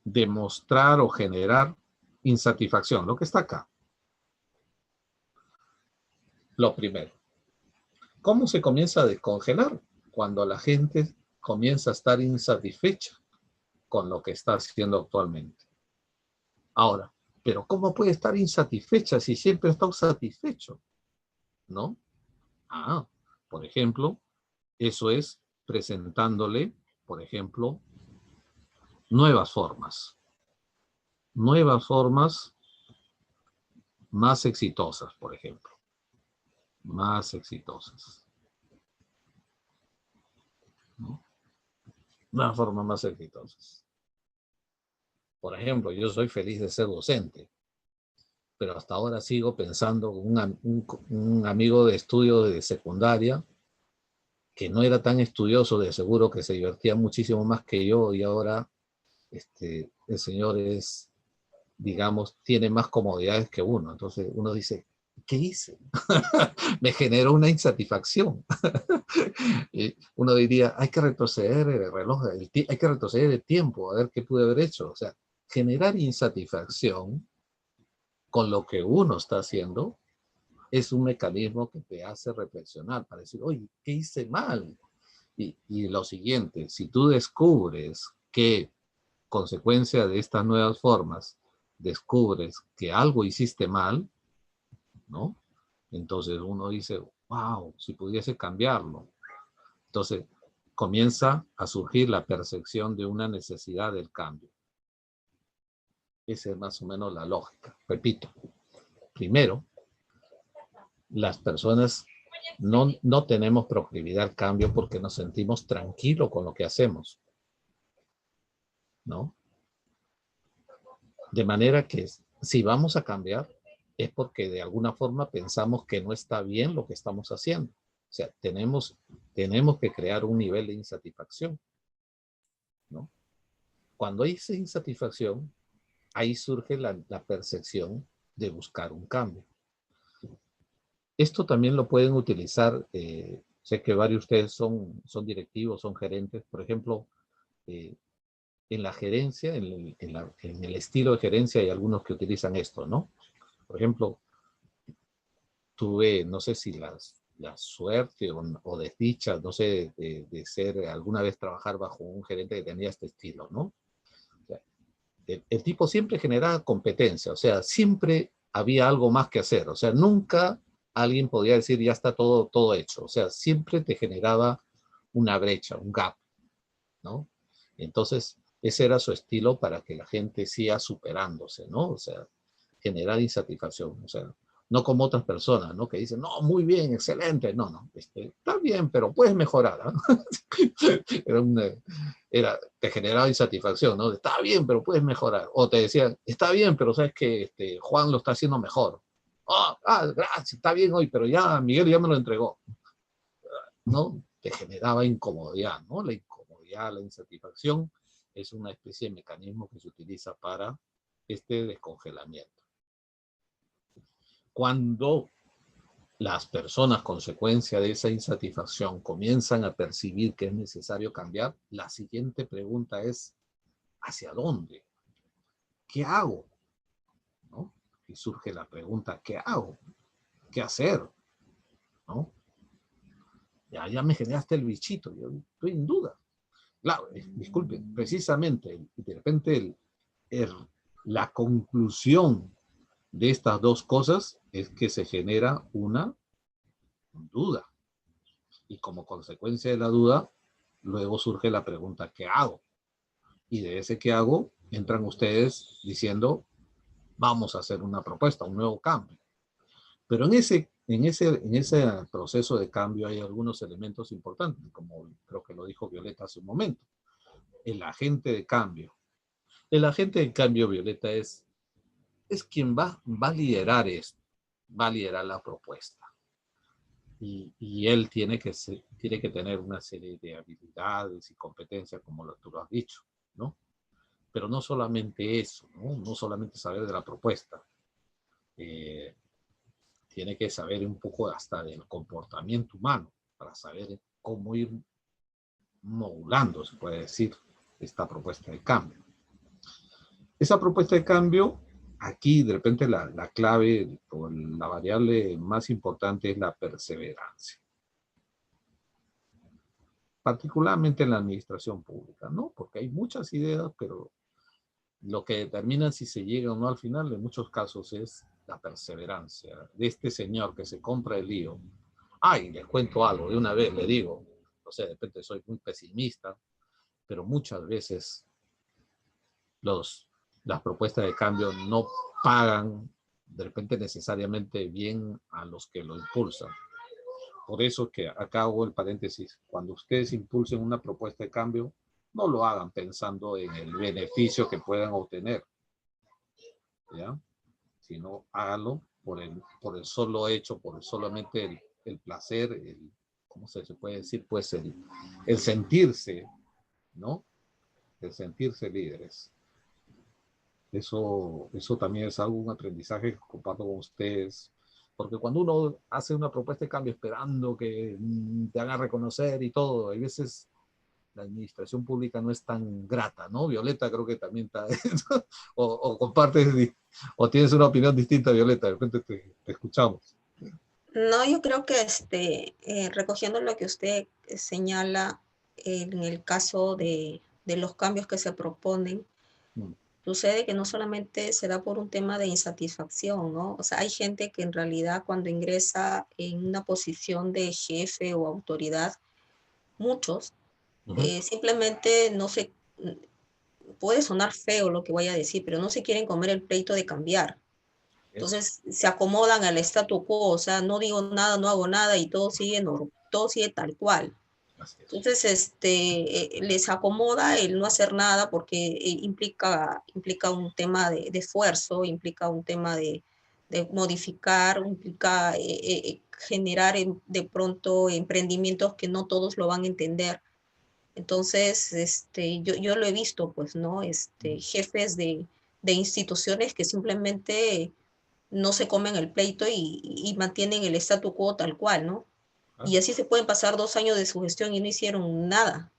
demostrar o generar insatisfacción, lo que está acá. Lo primero. ¿Cómo se comienza a descongelar? Cuando la gente comienza a estar insatisfecha con lo que está haciendo actualmente. Ahora, ¿pero cómo puede estar insatisfecha si siempre está satisfecho? ¿No? Por ejemplo, eso es presentándole, por ejemplo, nuevas formas más exitosas, por ejemplo. Más exitosas. Una forma más exitosas. Por ejemplo, yo soy feliz de ser docente, pero hasta ahora sigo pensando con un amigo de estudio de secundaria que no era tan estudioso, de seguro que se divertía muchísimo más que yo, y ahora el señor es, digamos, tiene más comodidades que uno. Entonces uno dice, ¿qué hice? Me generó una insatisfacción. Y uno diría, hay que retroceder el reloj, hay que retroceder el tiempo, a ver qué pude haber hecho. O sea, generar insatisfacción con lo que uno está haciendo es un mecanismo que te hace reflexionar para decir, oye, ¿qué hice mal? Y lo siguiente, si tú descubres que, consecuencia de estas nuevas formas, descubres que algo hiciste mal, ¿no? Entonces uno dice, wow, si pudiese cambiarlo. Entonces comienza a surgir la percepción de una necesidad del cambio. Esa es más o menos la lógica. Repito, primero, las personas no tenemos proclividad al cambio porque nos sentimos tranquilos con lo que hacemos, ¿no? De manera que si vamos a cambiar es porque de alguna forma pensamos que no está bien lo que estamos haciendo. O sea, tenemos que crear un nivel de insatisfacción, ¿no? Cuando hay esa insatisfacción, ahí surge la percepción de buscar un cambio. Esto también lo pueden utilizar, sé que varios de ustedes son directivos, son gerentes, por ejemplo, en la gerencia, en el estilo de gerencia hay algunos que utilizan esto, ¿no? Por ejemplo, tuve, no sé si la suerte o desdicha, no sé, de ser alguna vez trabajar bajo un gerente que tenía este estilo, ¿no? O sea, el tipo siempre generaba competencia, o sea, siempre había algo más que hacer, o sea, nunca alguien podía decir ya está todo hecho, o sea, siempre te generaba una brecha, un gap, ¿no? Entonces, ese era su estilo para que la gente siga superándose, ¿no? O sea, generar insatisfacción, o sea, no como otras personas, ¿no? Que dicen, no, muy bien, excelente, no, está bien, pero puedes mejorar, ¿eh? Te generaba insatisfacción, ¿no? Está bien, pero puedes mejorar. O te decían, está bien, pero sabes que Juan lo está haciendo mejor. Gracias, está bien hoy, pero ya Miguel ya me lo entregó, ¿no? Te generaba incomodidad, ¿no? La incomodidad, la insatisfacción es una especie de mecanismo que se utiliza para este descongelamiento. Cuando las personas, consecuencia de esa insatisfacción, comienzan a percibir que es necesario cambiar, la siguiente pregunta es, ¿hacia dónde? ¿Qué hago? ¿No? Y surge la pregunta, ¿qué hago? ¿Qué hacer? ¿No? Ya me generaste el bichito, yo estoy en duda. Claro, disculpen, precisamente, de repente la conclusión de estas dos cosas es que se genera una duda. Y como consecuencia de la duda, luego surge la pregunta, ¿qué hago? Y de ese ¿qué hago? Entran ustedes diciendo, vamos a hacer una propuesta, un nuevo cambio. Pero en ese proceso de cambio hay algunos elementos importantes, como creo que lo dijo Violeta hace un momento. El agente de cambio. El agente de cambio, Violeta, es quien va a liderar esto, va a liderar la propuesta. Y él tiene que tener una serie de habilidades y competencias, como tú lo has dicho, ¿no? Pero no solamente eso, ¿no? No solamente saber de la propuesta. Tiene que saber un poco hasta del comportamiento humano, para saber cómo ir modulando, se puede decir, esta propuesta de cambio. Esa propuesta de cambio, aquí de repente la clave o la variable más importante es la perseverancia. Particularmente en la administración pública, ¿no? Porque hay muchas ideas, pero lo que determina si se llega o no al final, en muchos casos, es la perseverancia de este señor que se compra el lío. Ay, les cuento algo, de una vez le digo, o sea, de repente soy muy pesimista, pero muchas veces las propuestas de cambio no pagan de repente necesariamente bien a los que lo impulsan. Por eso que acá hago el paréntesis, cuando ustedes impulsen una propuesta de cambio, no lo hagan pensando en el beneficio que puedan obtener, ¿ya? Sino háganlo por el solo hecho, por solamente el placer, ¿cómo se puede decir? Pues el sentirse, ¿no? El sentirse líderes. Eso también es algo, un aprendizaje que comparto con ustedes, porque cuando uno hace una propuesta de cambio esperando que te hagan reconocer y todo, hay veces la administración pública no es tan grata, ¿no? Violeta creo que también está, o compartes, o tienes una opinión distinta, Violeta, de repente te escuchamos. No, yo creo que recogiendo lo que usted señala en el caso de los cambios que se proponen, sucede que no solamente se da por un tema de insatisfacción, ¿no? O sea, hay gente que en realidad cuando ingresa en una posición de jefe o autoridad, muchos simplemente no se, puede sonar feo lo que voy a decir, pero no se quieren comer el pleito de cambiar. Entonces se acomodan al statu quo, o sea, no digo nada, no hago nada y todo sigue tal cual. Entonces, les acomoda el no hacer nada porque implica un tema de esfuerzo, implica un tema de modificar, implica generar de pronto emprendimientos que no todos lo van a entender. Entonces, yo lo he visto, pues, ¿no? Jefes de instituciones que simplemente no se comen el pleito y mantienen el statu quo tal cual, ¿no? Y así se pueden pasar 2 años de su gestión y no hicieron nada,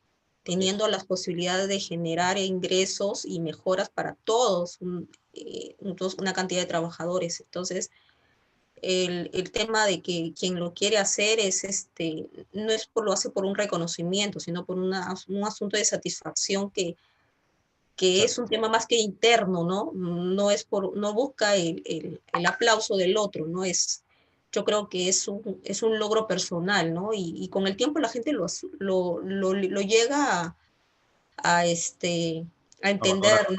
teniendo las posibilidades de generar ingresos y mejoras para todos, una cantidad de trabajadores. Entonces, el tema de que quien lo quiere hacer no es lo hace por un reconocimiento, sino por un asunto de satisfacción que es un tema más que interno, ¿no? No busca el aplauso del otro, ¿no? Yo creo que es un logro personal, ¿no? Y con el tiempo la gente lo llega a entender,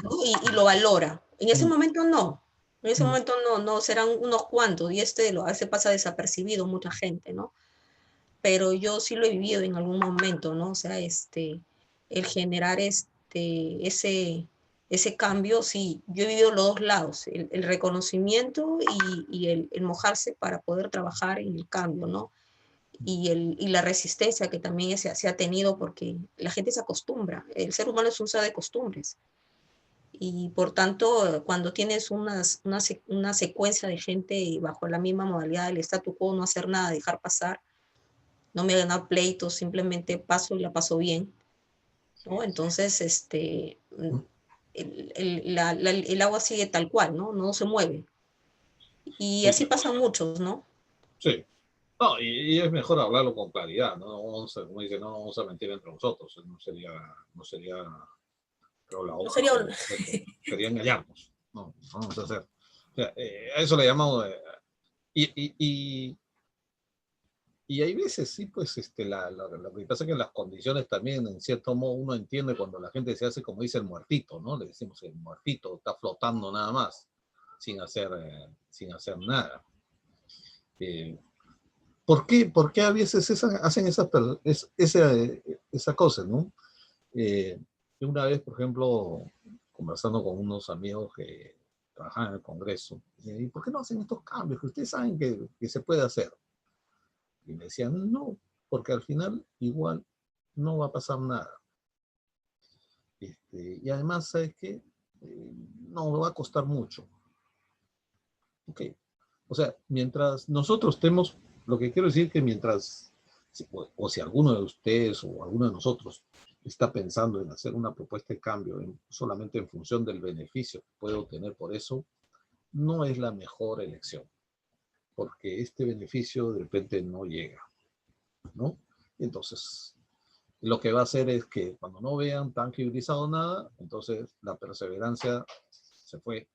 ¿no? Y lo valora. En ese momento no. En ese momento no, serán unos cuantos, y a veces pasa desapercibido mucha gente, ¿no? Pero yo sí lo he vivido en algún momento, ¿no? O sea, el generar ese cambio, sí, yo he vivido los dos lados, el reconocimiento y el mojarse para poder trabajar en el cambio, ¿no? Y la resistencia que también se ha tenido porque la gente se acostumbra, el ser humano es un ser de costumbres. Y por tanto, cuando tienes una secuencia de gente bajo la misma modalidad del statu quo, no hacer nada, dejar pasar, no me ganar pleitos, simplemente paso y la paso bien, ¿no? Entonces, el agua sigue tal cual, ¿no? No se mueve. Y así pasan muchos, ¿no? Sí. No, y es mejor hablarlo con claridad, ¿no? Como dice, no vamos a mentir entre nosotros, no sería creo, la No hoja sería sería engañarnos, no vamos a hacer. O sea, a eso le llamamos, y hay veces, sí, pues, lo que pasa es que las condiciones también, en cierto modo, uno entiende cuando la gente se hace, como dice, el muertito, ¿no? Le decimos, el muertito está flotando nada más, sin hacer nada. ¿Por qué a veces hacen esa cosa, ¿no? Una vez, por ejemplo, conversando con unos amigos que trabajan en el Congreso, ¿y por qué no hacen estos cambios que ustedes saben que se puede hacer? Y me decían, no, porque al final igual no va a pasar nada. Y además, ¿sabes qué? No, va a costar mucho. Ok. O sea, mientras nosotros estemos, lo que quiero decir que mientras, o si alguno de ustedes o alguno de nosotros está pensando en hacer una propuesta de cambio solamente en función del beneficio que puede obtener por eso, no es la mejor elección, porque este beneficio de repente no llega, ¿no? Entonces, lo que va a hacer es que cuando no vean tangibilizado nada, entonces la perseverancia se fue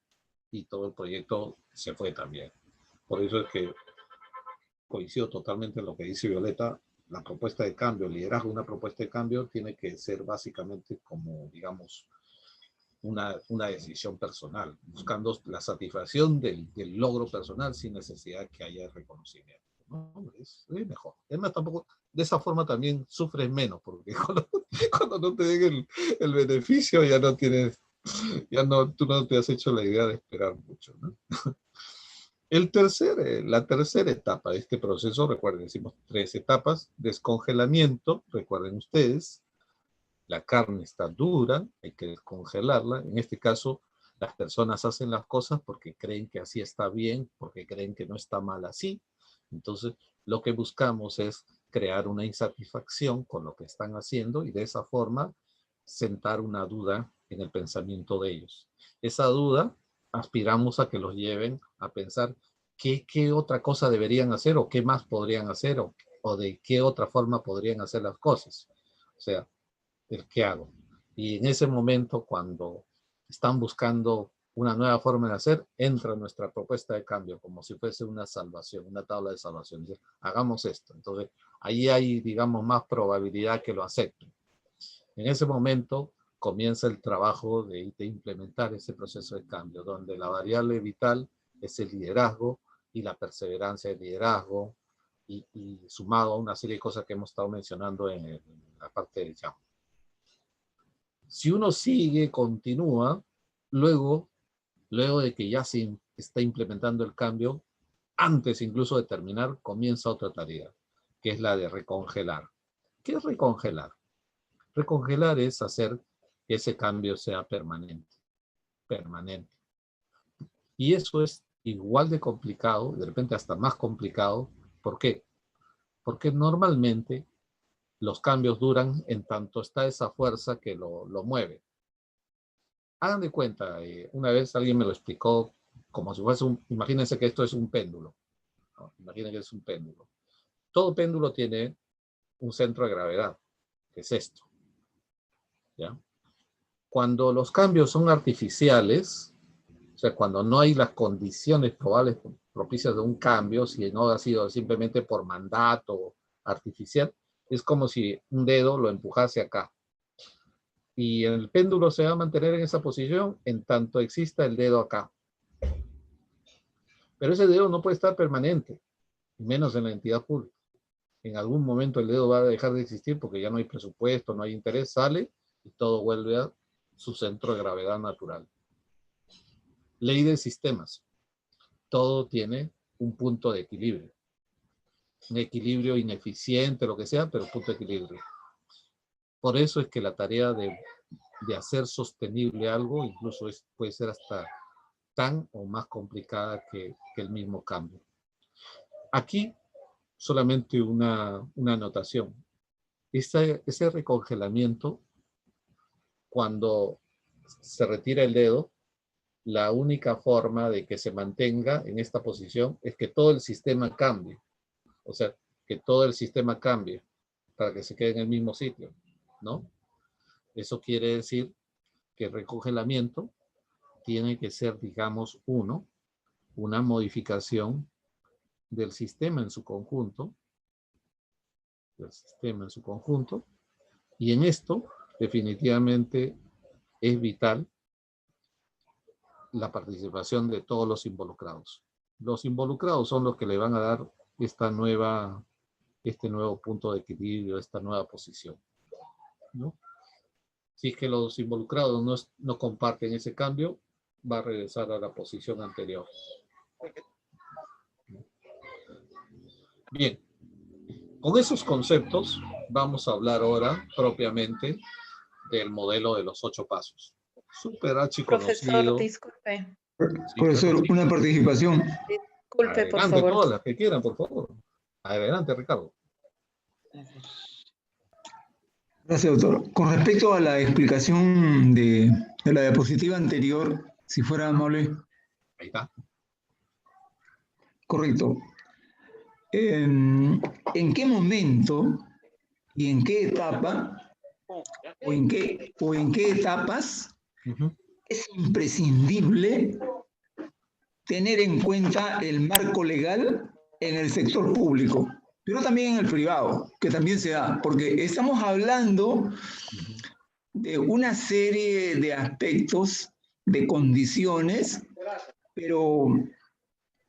y todo el proyecto se fue también. Por eso es que coincido totalmente en lo que dice Violeta. La propuesta de cambio, el liderazgo de una propuesta de cambio tiene que ser básicamente como, digamos, una decisión personal, buscando la satisfacción del logro personal sin necesidad que haya reconocimiento. ¿no? Es mejor. Además, tampoco, de esa forma también sufres menos, porque cuando no te den el beneficio ya no tienes, tú no te has hecho la idea de esperar mucho, ¿no? La tercera etapa de este proceso, recuerden, hicimos 3 etapas: descongelamiento, recuerden ustedes, la carne está dura, hay que descongelarla. En este caso, las personas hacen las cosas porque creen que así está bien, porque creen que no está mal así. Entonces, lo que buscamos es crear una insatisfacción con lo que están haciendo y de esa forma sentar una duda en el pensamiento de ellos. Esa duda aspiramos a que los lleven a pensar qué otra cosa deberían hacer o qué más podrían hacer o de qué otra forma podrían hacer las cosas. O sea, el qué hago. Y en ese momento, cuando están buscando una nueva forma de hacer, entra nuestra propuesta de cambio como si fuese una salvación, una tabla de salvación. Dice, hagamos esto. Entonces, ahí hay, digamos, más probabilidad que lo acepten. En ese momento comienza el trabajo de implementar ese proceso de cambio, donde la variable vital es el liderazgo y la perseverancia del liderazgo, y sumado a una serie de cosas que hemos estado mencionando en la parte de ya. Si uno sigue, continúa, luego de que ya se está implementando el cambio, antes incluso de terminar, comienza otra tarea, que es la de recongelar. ¿Qué es recongelar? Recongelar es hacer que ese cambio sea permanente. Y eso es igual de complicado, de repente hasta más complicado. ¿Por qué? Porque normalmente los cambios duran en tanto está esa fuerza que lo mueve. Hagan de cuenta, una vez alguien me lo explicó como si fuese imagínense que esto es un péndulo, ¿no? Imaginen que es un péndulo. Todo péndulo tiene un centro de gravedad, que es esto, ¿ya? Cuando los cambios son artificiales, o sea, cuando no hay las condiciones probables propicias de un cambio, si no ha sido simplemente por mandato artificial, es como si un dedo lo empujase acá. Y el péndulo se va a mantener en esa posición en tanto exista el dedo acá. Pero ese dedo no puede estar permanente, menos en la entidad pública. En algún momento el dedo va a dejar de existir porque ya no hay presupuesto, no hay interés, sale y todo vuelve a su centro de gravedad natural. Ley de sistemas. Todo tiene un punto de equilibrio. Un equilibrio ineficiente, lo que sea, pero punto de equilibrio. Por eso es que la tarea de hacer sostenible algo incluso puede ser hasta tan o más complicada que el mismo cambio. Aquí solamente una anotación. Ese recongelamiento, cuando se retira el dedo, la única forma de que se mantenga en esta posición es que todo el sistema cambie. O sea, que todo el sistema cambie para que se quede en el mismo sitio, ¿no? Eso quiere decir que el recongelamiento tiene que ser, digamos, una modificación del sistema en su conjunto, y en esto definitivamente es vital la participación de todos los involucrados. Los involucrados son los que le van a dar este nuevo punto de equilibrio, esta nueva posición, ¿no? Si es que los involucrados no comparten ese cambio, va a regresar a la posición anterior. Bien, con esos conceptos vamos a hablar ahora propiamente del modelo de los 8 pasos. Súper archiconocido. Profesor, disculpe. Sí, Profesor, claro. una participación. Disculpe, por Adelante, favor. todas las que quieran, por favor. Adelante, Ricardo. Gracias, doctor. Con respecto a la explicación de la diapositiva anterior, si fuera amable. Ahí está. Correcto. ¿En qué momento y en qué etapa o en qué etapas es imprescindible tener en cuenta el marco legal en el sector público, pero también en el privado, que también se da? Porque estamos hablando de una serie de aspectos, de condiciones, pero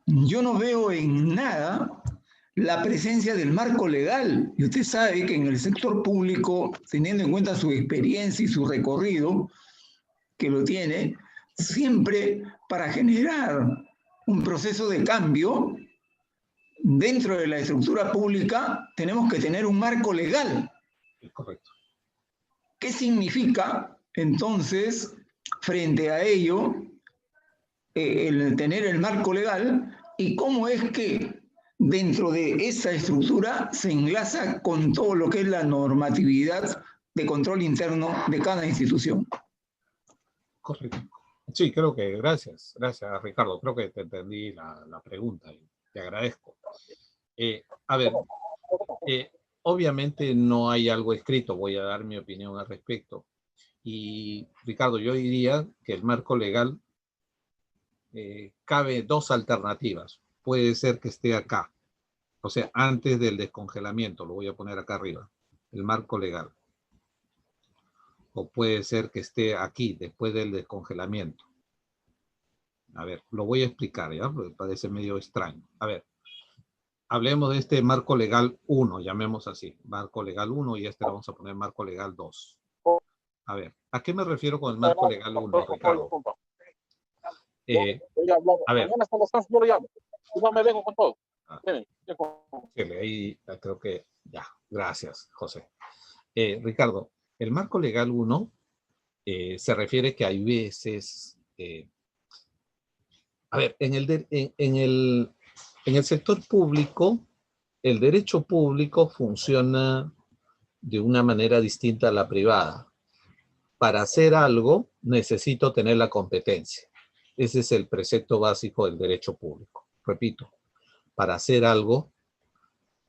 yo no veo en nada la presencia del marco legal. Y usted sabe que en el sector público, teniendo en cuenta su experiencia y su recorrido, que lo tiene, siempre para generar un proceso de cambio dentro de la estructura pública, tenemos que tener un marco legal. Es correcto. ¿Qué significa, entonces, frente a ello, el tener el marco legal y cómo es que dentro de esa estructura se enlaza con todo lo que es la normatividad de control interno de cada institución? Correcto. Sí, creo que, gracias Ricardo, creo que te entendí la pregunta y te agradezco. A ver, obviamente no hay algo escrito, voy a dar mi opinión al respecto. Y Ricardo, yo diría que el marco legal cabe dos alternativas. Puede ser que esté acá, o sea, antes del descongelamiento, lo voy a poner acá arriba, el marco legal. O puede ser que esté aquí, después del descongelamiento. A ver, lo voy a explicar, ¿ya? Porque parece medio extraño. A ver, hablemos de este marco legal 1, llamemos así. Marco legal 1 y este le vamos a poner marco legal 2. A ver, ¿a qué me refiero con el marco legal 1, Ricardo? A ver. No me vengo con todo. Ahí creo que ya. Gracias, José. Ricardo, el marco legal 1 se refiere que hay veces... a ver, en el sector público, el derecho público funciona de una manera distinta a la privada. Para hacer algo, necesito tener la competencia. Ese es el precepto básico del derecho público. Repito, para hacer algo,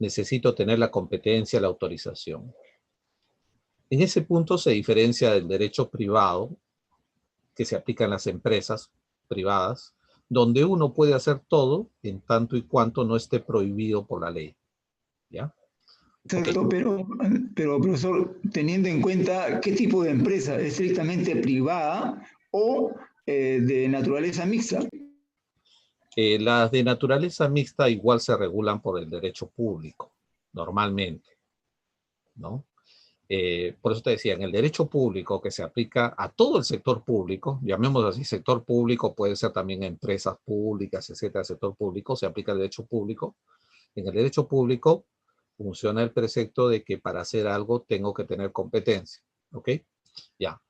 necesito tener la competencia, la autorización. En ese punto se diferencia del derecho privado, que se aplica en las empresas privadas, donde uno puede hacer todo en tanto y cuanto no esté prohibido por la ley. ¿Ya? Exacto, okay. Pero profesor, teniendo en cuenta qué tipo de empresa, ¿es estrictamente privada o de naturaleza mixta? Las de naturaleza mixta igual se regulan por el derecho público, normalmente, ¿no? Por eso te decía, en el derecho público que se aplica a todo el sector público, llamemos así, sector público, puede ser también empresas públicas, etcétera, sector público, se aplica el derecho público. En el derecho público funciona el precepto de que para hacer algo tengo que tener competencia, ¿ok? Ya.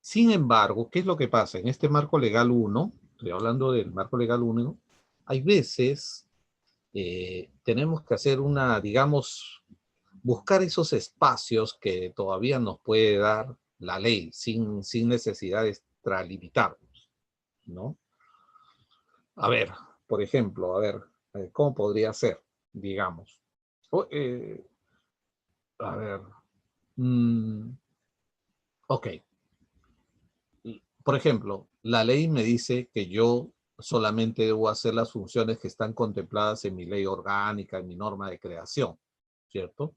Sin embargo, ¿qué es lo que pasa? En este marco legal 1, estoy hablando del marco legal 1, hay veces tenemos que hacer una, digamos, buscar esos espacios que todavía nos puede dar la ley sin necesidad de extralimitarnos, ¿no? A ver, por ejemplo, ¿cómo podría ser? Digamos. A ver. Ok. Por ejemplo, la ley me dice que yo solamente debo hacer las funciones que están contempladas en mi ley orgánica, en mi norma de creación, ¿cierto?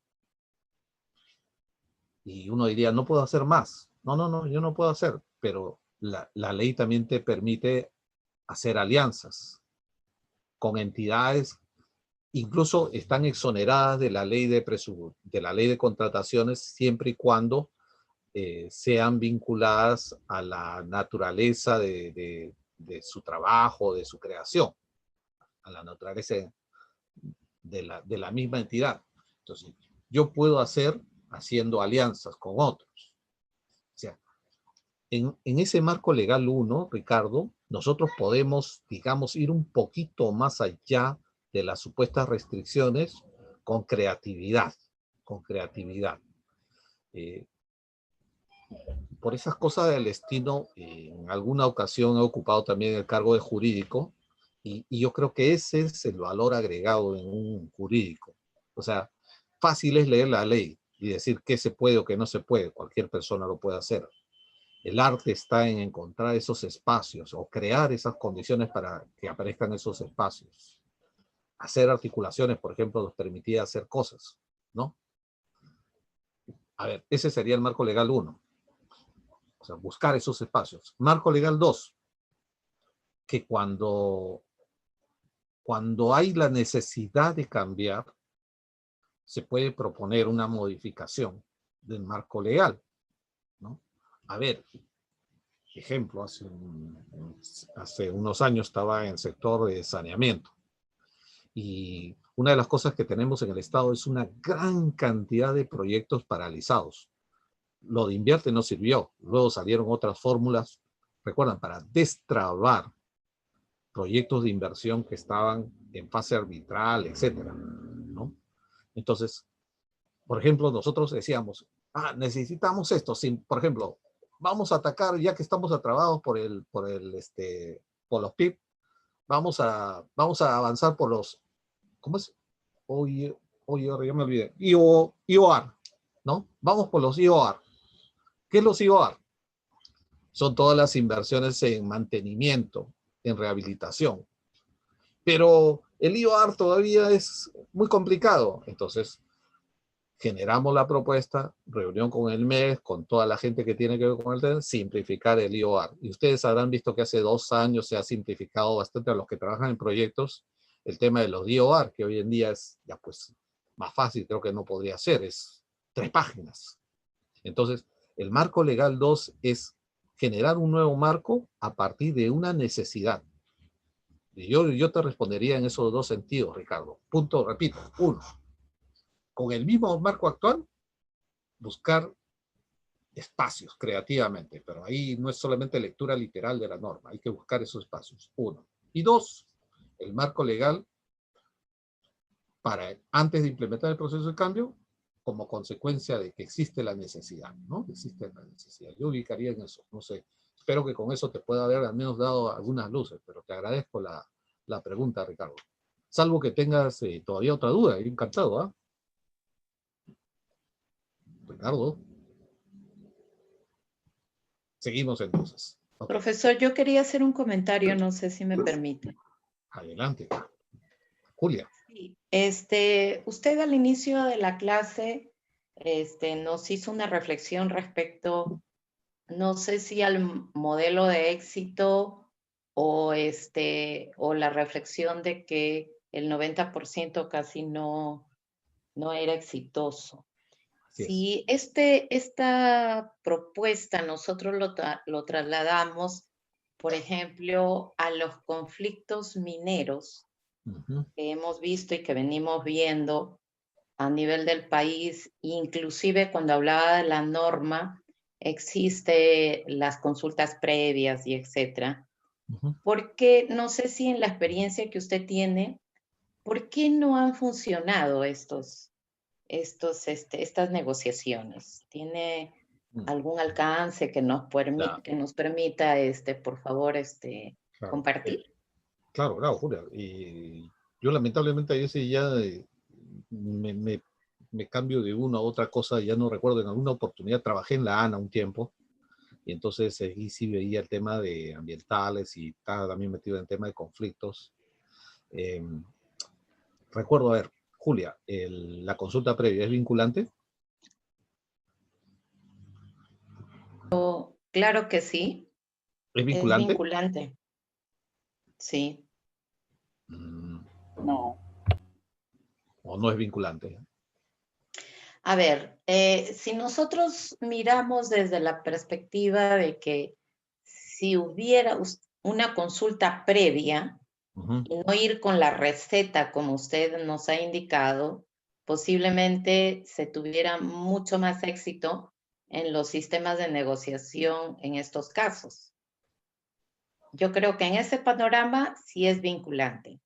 Y uno diría, no puedo hacer más. No, yo no puedo hacer. Pero la ley también te permite hacer alianzas con entidades, incluso están exoneradas de la ley de contrataciones siempre y cuando sean vinculadas a la naturaleza de su trabajo, de su creación, a la naturaleza de la misma entidad. Entonces, yo puedo hacer haciendo alianzas con otros. O sea, en ese marco legal 1, Ricardo, nosotros podemos, digamos, ir un poquito más allá de las supuestas restricciones con creatividad, por esas cosas del destino, en alguna ocasión he ocupado también el cargo de jurídico y yo creo que ese es el valor agregado en un jurídico. O sea, fácil es leer la ley y decir qué se puede o qué no se puede. Cualquier persona lo puede hacer. El arte está en encontrar esos espacios o crear esas condiciones para que aparezcan esos espacios. Hacer articulaciones, por ejemplo, nos permitía hacer cosas, ¿no? A ver, ese sería el marco legal 1. O sea, buscar esos espacios. Marco legal 2, que cuando cuando hay la necesidad de cambiar, se puede proponer una modificación del marco legal, ¿no? A ver, ejemplo, hace unos años estaba en el sector de saneamiento. Y una de las cosas que tenemos en el Estado es una gran cantidad de proyectos paralizados. Lo de Invierte no sirvió. Luego salieron otras fórmulas, recuerdan, para destrabar proyectos de inversión que estaban en fase arbitral, etcétera, ¿no? Entonces, por ejemplo, nosotros decíamos, necesitamos esto. Por ejemplo, vamos a atacar, ya que estamos atrabados por los PIB, vamos a avanzar por los, ¿cómo es? Oye, ya me olvidé. IOR, ¿no? Vamos por los IOR. ¿Qué es los IOR? Son todas las inversiones en mantenimiento, en rehabilitación. Pero el IOR todavía es muy complicado. Entonces, generamos la propuesta, reunión con el MES, con toda la gente que tiene que ver con el tema, simplificar el IOR. Y ustedes habrán visto que hace 2 años se ha simplificado bastante a los que trabajan en proyectos el tema de los IOR, que hoy en día es ya pues más fácil, creo que no podría ser, es 3 páginas. Entonces, el marco legal 2 es generar un nuevo marco a partir de una necesidad. Y yo te respondería en esos 2 sentidos, Ricardo. Punto, repito, 1. Con el mismo marco actual, buscar espacios creativamente, pero ahí no es solamente lectura literal de la norma, hay que buscar esos espacios, 1. Y 2, el marco legal para antes de implementar el proceso de cambio, como consecuencia de que existe la necesidad, ¿no? Existe la necesidad. Yo ubicaría en eso, no sé. Espero que con eso te pueda haber al menos dado algunas luces, pero te agradezco la pregunta, Ricardo. Salvo que tengas todavía otra duda, encantado, ¿ah? Ricardo. Seguimos entonces. Okay. Profesor, yo quería hacer un comentario, no sé si me permite. Adelante. Julia. Sí. Usted al inicio de la clase nos hizo una reflexión respecto, no sé si al modelo de éxito o la reflexión de que el 90% casi no era exitoso. Si esta propuesta nosotros lo trasladamos, por ejemplo, a los conflictos mineros que hemos visto y que venimos viendo a nivel del país, inclusive cuando hablaba de la norma, existe las consultas previas y etcétera. Porque no sé si en la experiencia que usted tiene, ¿por qué no han funcionado estas negociaciones? ¿Tiene algún alcance que nos permita, por favor, claro, compartir? Claro, Julia. Y yo lamentablemente yo sí ya me cambio de una a otra cosa, ya no recuerdo, en alguna oportunidad trabajé en la ANA un tiempo, y entonces ahí sí veía el tema de ambientales y estaba también metido en el tema de conflictos. Recuerdo, a ver, Julia, la consulta previa, ¿es vinculante? Claro que sí. ¿Es vinculante? Es vinculante. Sí. No. ¿O no es vinculante? A ver, si nosotros miramos desde la perspectiva de que si hubiera una consulta previa y no ir con la receta como usted nos ha indicado, posiblemente se tuviera mucho más éxito en los sistemas de negociación en estos casos. Yo creo que en ese panorama sí es vinculante.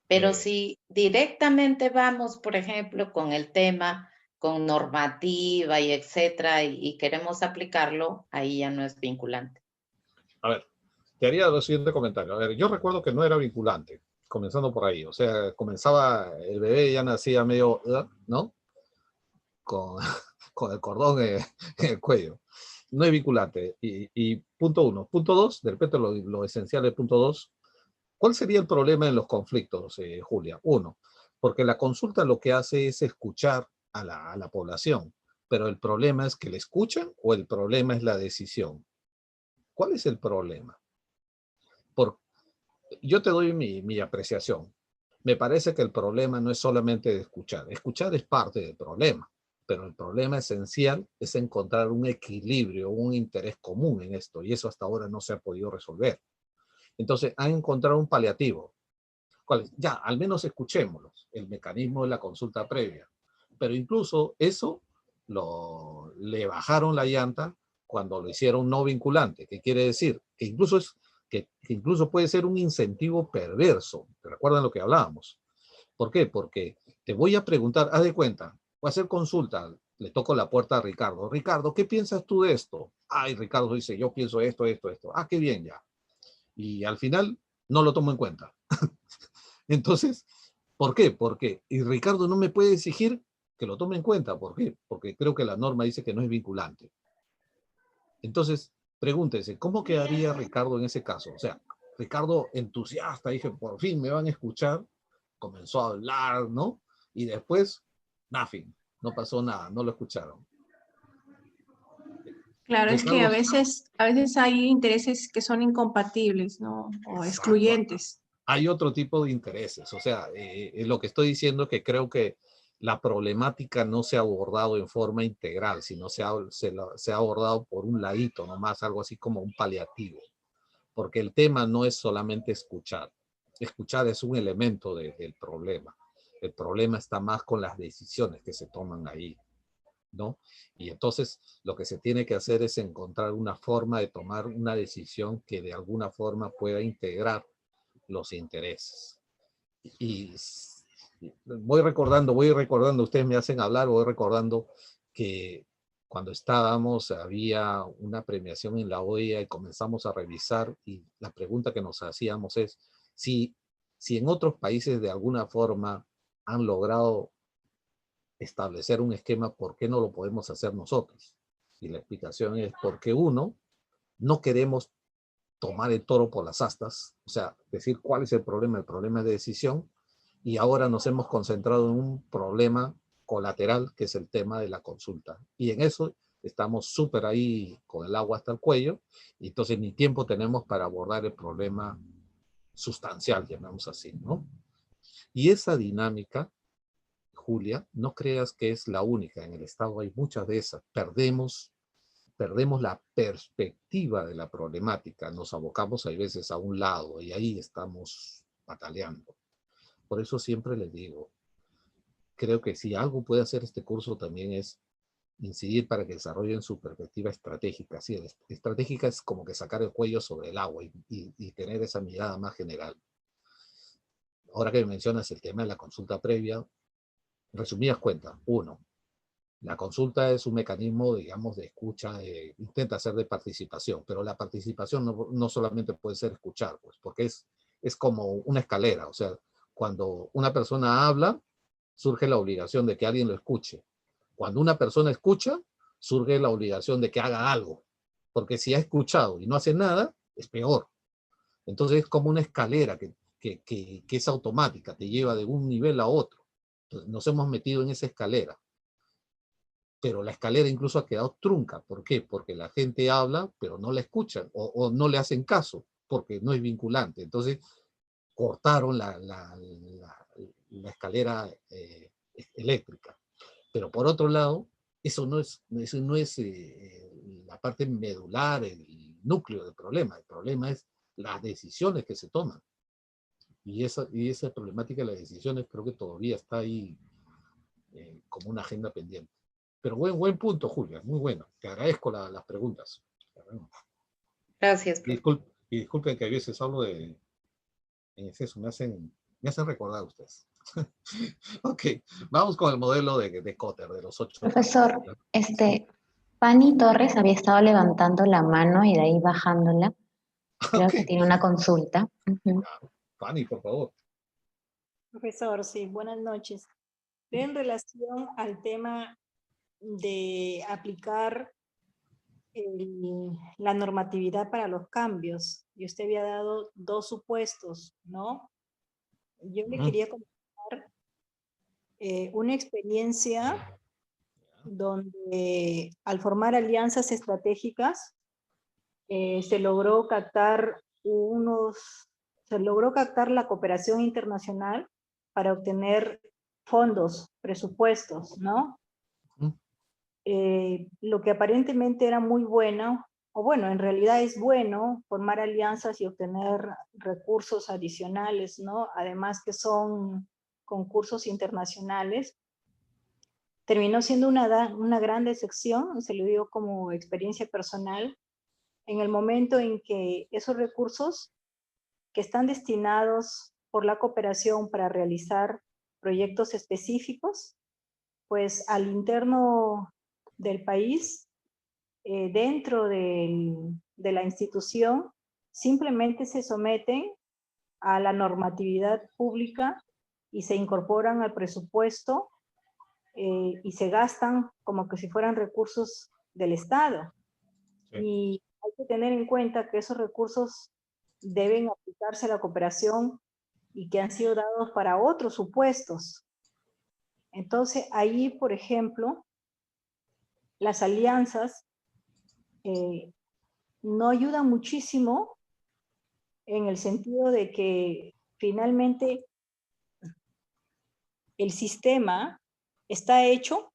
Pero si directamente vamos, por ejemplo, con el tema, con normativa y etcétera, y queremos aplicarlo, ahí ya no es vinculante. A ver, te haría el siguiente comentario. A ver, yo recuerdo que no era vinculante, comenzando por ahí. O sea, comenzaba, el bebé ya nacía medio, ¿no? Con el cordón en el cuello. No es vinculante. Y punto 1. Punto 2, de repente lo esencial del punto 2. ¿Cuál sería el problema en los conflictos, Julia? 1, porque la consulta lo que hace es escuchar a la población, pero el problema es que le escuchan o el problema es la decisión. ¿Cuál es el problema? Yo te doy mi apreciación. me parece que el problema no es solamente de escuchar. Escuchar es parte del problema, pero el problema esencial es encontrar un equilibrio, un interés común en esto, y eso hasta ahora no se ha podido resolver. Entonces, han encontrado un paliativo. ¿Cuál es? Ya, al menos escuchémoslos, el mecanismo de la consulta previa. Pero incluso eso le bajaron la llanta cuando lo hicieron no vinculante, que quiere decir que que incluso puede ser un incentivo perverso. ¿Te recuerdan lo que hablábamos? ¿Por qué? Porque te voy a preguntar, haz de cuenta, voy a hacer consulta, le toco la puerta a Ricardo. Ricardo, ¿qué piensas tú de esto? Ay, Ricardo dice, yo pienso esto, esto, esto. Ah, qué bien ya. Y al final no lo tomo en cuenta. Entonces, ¿por qué? Porque, y Ricardo no me puede exigir que lo tome en cuenta. ¿Por qué? Porque creo que la norma dice que no es vinculante. Entonces, pregúntese, ¿cómo quedaría Ricardo en ese caso? O sea, Ricardo entusiasta, dije, por fin me van a escuchar, comenzó a hablar, ¿no? Y después, nothing, no pasó nada, no lo escucharon. Claro, es que Ricardo, a veces hay intereses que son incompatibles, ¿no? O exacto, excluyentes. hay otro tipo de intereses. O sea, lo que estoy diciendo es que creo que la problemática no se ha abordado en forma integral, sino se ha abordado por un ladito, nomás algo así como un paliativo. Porque el tema no es solamente escuchar. Escuchar es un elemento del problema. El problema está más con las decisiones que se toman ahí, ¿no? Y entonces lo que se tiene que hacer es encontrar una forma de tomar una decisión que de alguna forma pueda integrar los intereses. Y voy recordando, ustedes me hacen hablar, voy recordando que cuando estábamos había una premiación en la OEA y comenzamos a revisar y la pregunta que nos hacíamos es si en otros países de alguna forma han logrado establecer un esquema, ¿por qué no lo podemos hacer nosotros? Y la explicación es porque uno, no queremos tomar el toro por las astas, o sea, decir cuál es el problema es de decisión, y ahora nos hemos concentrado en un problema colateral, que es el tema de la consulta. Y en eso estamos súper ahí con el agua hasta el cuello, y entonces ni tiempo tenemos para abordar el problema sustancial, llamamos así, ¿no? Y esa dinámica, Julia, no creas que es la única. En el Estado hay muchas de esas. Perdemos la perspectiva de la problemática, nos abocamos a veces a un lado y ahí estamos bataleando. Por eso siempre les digo, creo que si algo puede hacer este curso también es incidir para que desarrollen su perspectiva estratégica. Sí, estratégica es como que sacar el cuello sobre el agua y tener esa mirada más general. Ahora que mencionas el tema de la consulta previa, resumidas cuentas, uno, la consulta es un mecanismo, digamos, de escucha, intenta ser de participación, pero la participación no solamente puede ser escuchar, pues, porque es como una escalera. O sea, cuando una persona habla, surge la obligación de que alguien lo escuche. Cuando una persona escucha, surge la obligación de que haga algo, porque si ha escuchado y no hace nada, es peor. Entonces es como una escalera que es automática, te lleva de un nivel a otro. Entonces, nos hemos metido en esa escalera. Pero la escalera incluso ha quedado trunca. ¿Por qué? Porque la gente habla, pero no la escuchan o no le hacen caso, porque no es vinculante. Entonces, cortaron la escalera eléctrica. Pero por otro lado, eso no es la parte medular, el núcleo del problema. El problema es las decisiones que se toman. Y esa problemática de las decisiones creo que todavía está ahí como una agenda pendiente. Pero buen punto, Julia, muy bueno. Te agradezco las preguntas. Gracias, profe. Disculpen que a veces hablo en exceso, me hacen recordar ustedes. Ok, vamos con el modelo de Kotter, de los 8. Profesor, Fanny Torres había estado levantando la mano y de ahí bajándola. Creo que tiene una consulta. Fanny, por favor. Profesor, sí, buenas noches. En relación al tema de aplicar la normatividad para los cambios, y usted había dado 2 supuestos, ¿no? Yo le quería comentar una experiencia donde al formar alianzas estratégicas se logró captar la cooperación internacional para obtener fondos, presupuestos, ¿no? Lo que aparentemente era muy bueno, o bueno, en realidad es bueno formar alianzas y obtener recursos adicionales, ¿no? Además que son concursos internacionales, terminó siendo una gran decepción, se lo digo como experiencia personal, en el momento en que esos recursos que están destinados por la cooperación para realizar proyectos específicos, pues al interno del país, dentro de la institución, simplemente se someten a la normatividad pública y se incorporan al presupuesto y se gastan como que si fueran recursos del Estado. Sí. Y hay que tener en cuenta que esos recursos deben aplicarse a la cooperación y que han sido dados para otros supuestos. Entonces, ahí, por ejemplo, las alianzas no ayudan muchísimo en el sentido de que finalmente el sistema está hecho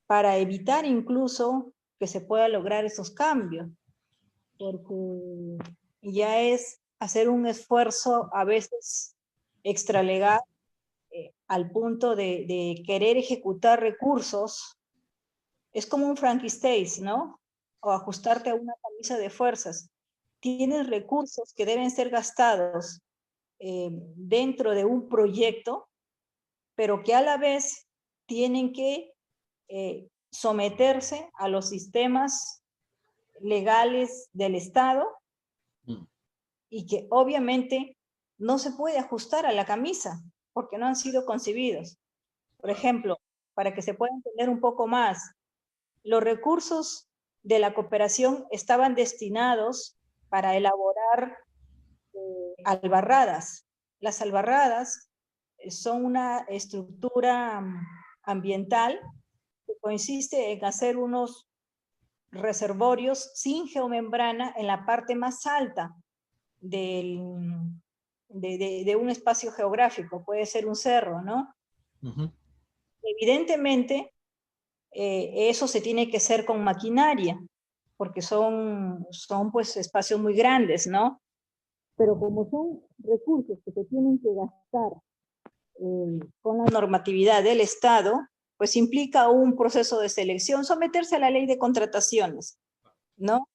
para evitar incluso que se pueda lograr esos cambios, porque ya es hacer un esfuerzo a veces extralegal al punto de querer ejecutar recursos. Es como un Frankenstein, ¿no? O ajustarte a una camisa de fuerzas. Tienes recursos que deben ser gastados dentro de un proyecto, pero que a la vez tienen que someterse a los sistemas legales del Estado y que obviamente no se puede ajustar a la camisa porque no han sido concebidos. Por ejemplo, para que se pueda entender un poco más, los recursos de la cooperación estaban destinados para elaborar albarradas. Las albarradas son una estructura ambiental que consiste en hacer unos reservorios sin geomembrana en la parte más alta de un espacio geográfico, puede ser un cerro, ¿no? Evidentemente, eso se tiene que hacer con maquinaria, porque son pues espacios muy grandes, ¿no? Pero como son recursos que se tienen que gastar con la normatividad del Estado, pues implica un proceso de selección, someterse a la ley de contrataciones, ¿no?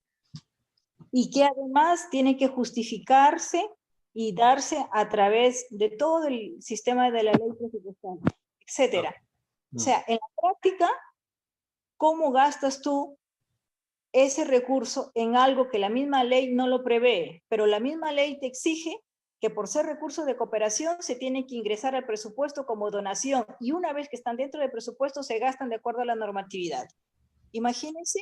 Y que además tiene que justificarse y darse a través de todo el sistema de la ley presupuestaria, etcétera. O sea, en la práctica, ¿cómo gastas tú ese recurso en algo que la misma ley no lo prevé? Pero la misma ley te exige que por ser recursos de cooperación se tienen que ingresar al presupuesto como donación y una vez que están dentro del presupuesto se gastan de acuerdo a la normatividad. Imagínense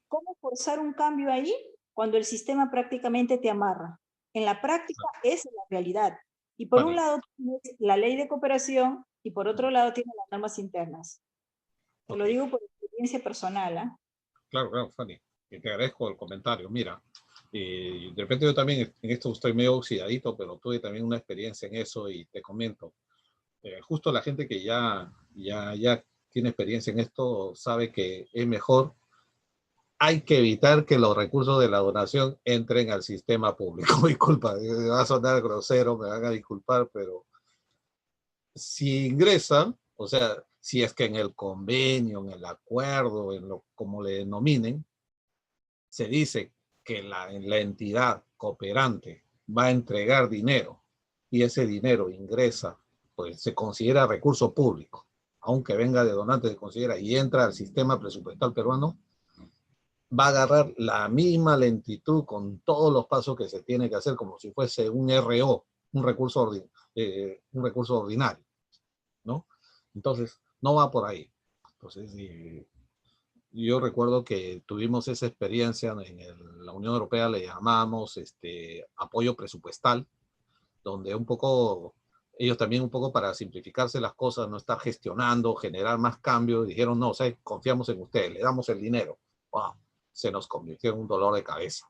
cómo forzar un cambio ahí cuando el sistema prácticamente te amarra. En la práctica esa es la realidad. Y por un lado tienes la ley de cooperación y por otro lado tienes las normas internas. Te lo digo por experiencia personal, ¿eh? Claro, claro, Fanny. Te agradezco el comentario. Mira, de repente yo también en esto estoy medio oxidadito, pero tuve también una experiencia en eso y te comento. Justo la gente que ya tiene experiencia en esto sabe que es mejor, hay que evitar que los recursos de la donación entren al sistema público. Disculpa, va a sonar grosero, me van a disculpar, pero si ingresan, o sea, si es que en el convenio, en el acuerdo, como le denominen, se dice que la entidad cooperante va a entregar dinero y ese dinero ingresa, pues se considera recurso público, aunque venga de donantes, se considera y entra al sistema presupuestal peruano, va a agarrar la misma lentitud con todos los pasos que se tiene que hacer como si fuese un RO, un recurso ordinario, ¿no? Entonces, no va por ahí. Entonces, yo recuerdo que tuvimos esa experiencia en la Unión Europea, le llamamos apoyo presupuestal, donde un poco, ellos también un poco para simplificarse las cosas, no estar gestionando, generar más cambios, dijeron, no, o sea, confiamos en ustedes, le damos el dinero. Wow, se nos convirtió en un dolor de cabeza.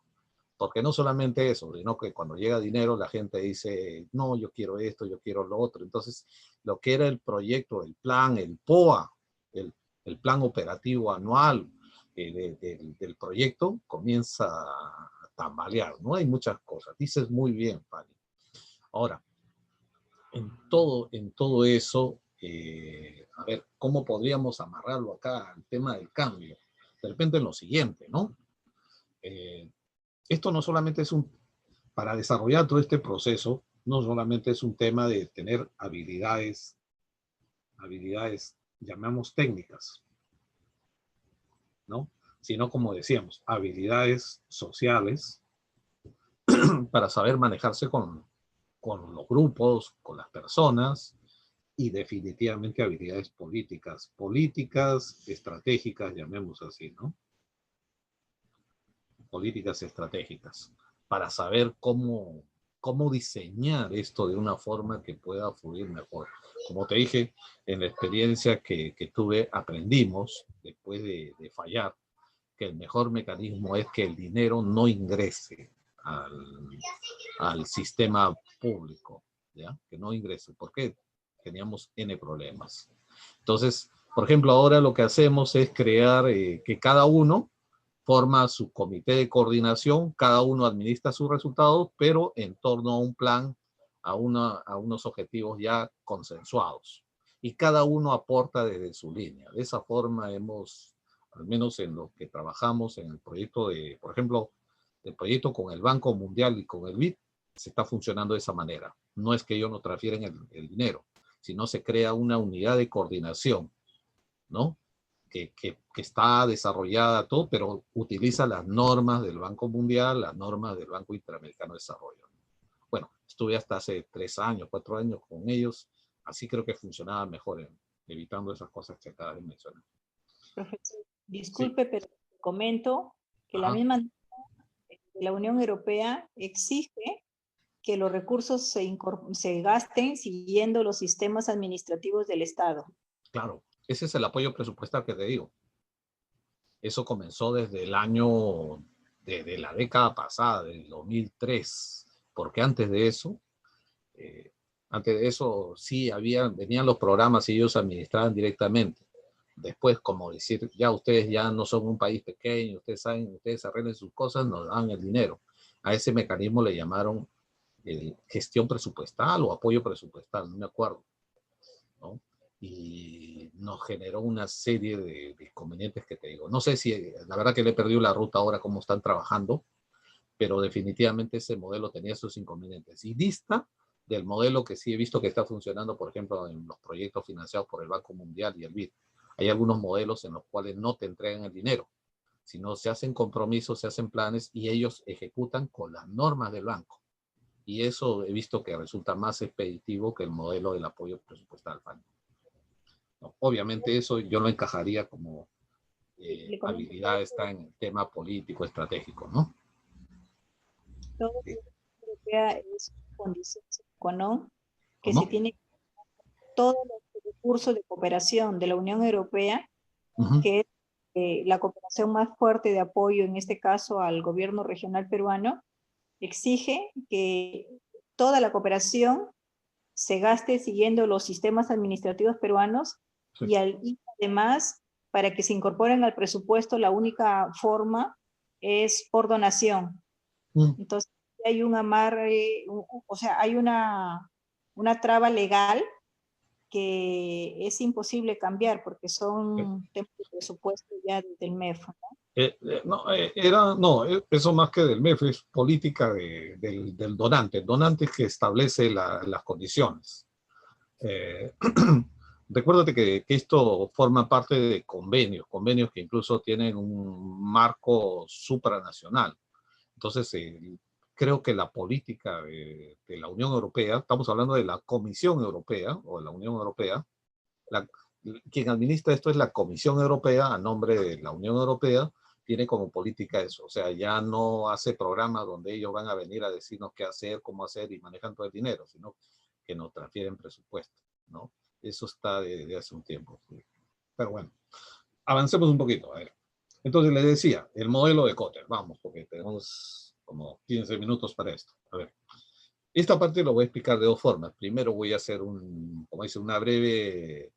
Porque no solamente eso, sino que cuando llega dinero la gente dice, no, yo quiero esto, yo quiero lo otro. Entonces, lo que era el proyecto, el plan, el POA, el plan operativo anual del proyecto comienza a tambalear, ¿no? Hay muchas cosas. Dices muy bien, Fanny. Ahora, en todo eso, a ver, ¿cómo podríamos amarrarlo acá al tema del cambio? De repente en lo siguiente, ¿no? Esto no solamente es para desarrollar todo este proceso, no solamente es un tema de tener habilidades, llamamos técnicas, ¿no? Sino, como decíamos, habilidades sociales para saber manejarse con los grupos, con las personas, y definitivamente habilidades políticas, estratégicas, llamemos así, ¿no? Políticas estratégicas, para saber cómo diseñar esto de una forma que pueda fluir mejor. Como te dije, en la experiencia que tuve, aprendimos, después de fallar, que el mejor mecanismo es que el dinero no ingrese al sistema público, ¿ya? Que no ingrese. ¿Por qué? Teníamos N problemas. Entonces, por ejemplo, ahora lo que hacemos es crear que cada uno forma su comité de coordinación, cada uno administra sus resultados, pero en torno a un plan, a unos objetivos ya consensuados. Y cada uno aporta desde su línea. De esa forma hemos, al menos en lo que trabajamos en el proyecto por ejemplo, el proyecto con el Banco Mundial y con el BID, se está funcionando de esa manera. No es que ellos no transfieren el dinero, sino se crea una unidad de coordinación, ¿no? Que está desarrollada todo, pero utiliza las normas del Banco Mundial, las normas del Banco Interamericano de Desarrollo. Bueno, estuve hasta hace 3 años, 4 años con ellos, así creo que funcionaba mejor, evitando esas cosas que acabas de mencionar. Profesor, disculpe, sí, pero comento que Ajá. la misma de la Unión Europea exige que los recursos se gasten siguiendo los sistemas administrativos del Estado. Claro, ese es el apoyo presupuestal que te digo. Eso comenzó desde el año, desde la década pasada, del 2003, porque antes de eso sí venían los programas y ellos administraban directamente. Después, como decir, ya ustedes ya no son un país pequeño, ustedes saben, ustedes arreglen sus cosas, nos dan el dinero. A ese mecanismo le llamaron gestión presupuestal o apoyo presupuestal, no me acuerdo, ¿no? Y nos generó una serie de inconvenientes que te digo. No sé si, la verdad que le he perdido la ruta ahora cómo están trabajando, pero definitivamente ese modelo tenía sus inconvenientes. Y dista del modelo que sí he visto que está funcionando, por ejemplo, en los proyectos financiados por el Banco Mundial y el BID. Hay algunos modelos en los cuales no te entregan el dinero, sino se hacen compromisos, se hacen planes y ellos ejecutan con las normas del banco. Y eso he visto que resulta más expeditivo que el modelo del apoyo presupuestal. No, obviamente eso yo lo encajaría como habilidad, está en el tema político, estratégico, ¿no? Todo la Unión Europea es condición sine qua non que ¿Cómo? se tiene todos los recursos de cooperación de la Unión Europea, que es la cooperación más fuerte de apoyo, en este caso al gobierno regional peruano, exige que toda la cooperación se gaste siguiendo los sistemas administrativos peruanos, sí, y además, para que se incorporen al presupuesto, la única forma es por donación. Entonces, hay un amarre, o sea, hay una traba legal que es imposible cambiar porque son temas de presupuesto ya del MEF, ¿no? Eso más que del MEF es política del donante. El donante es que establece las condiciones. Recuérdate que esto forma parte de convenios que incluso tienen un marco supranacional. Entonces, creo que la política de la Unión Europea, estamos hablando de la Comisión Europea o de la Unión Europea, quien administra esto es la Comisión Europea a nombre de la Unión Europea, tiene como política eso, o sea, ya no hace programas donde ellos van a venir a decirnos qué hacer, cómo hacer y manejan todo el dinero, sino que nos transfieren presupuesto, ¿no? Eso está desde hace un tiempo. Pero bueno, avancemos un poquito. A ver. Entonces les decía, el modelo de Kotter, vamos, porque tenemos como 15 minutos para esto. A ver. Esta parte lo voy a explicar de dos formas. Primero voy a hacer como dice, una breve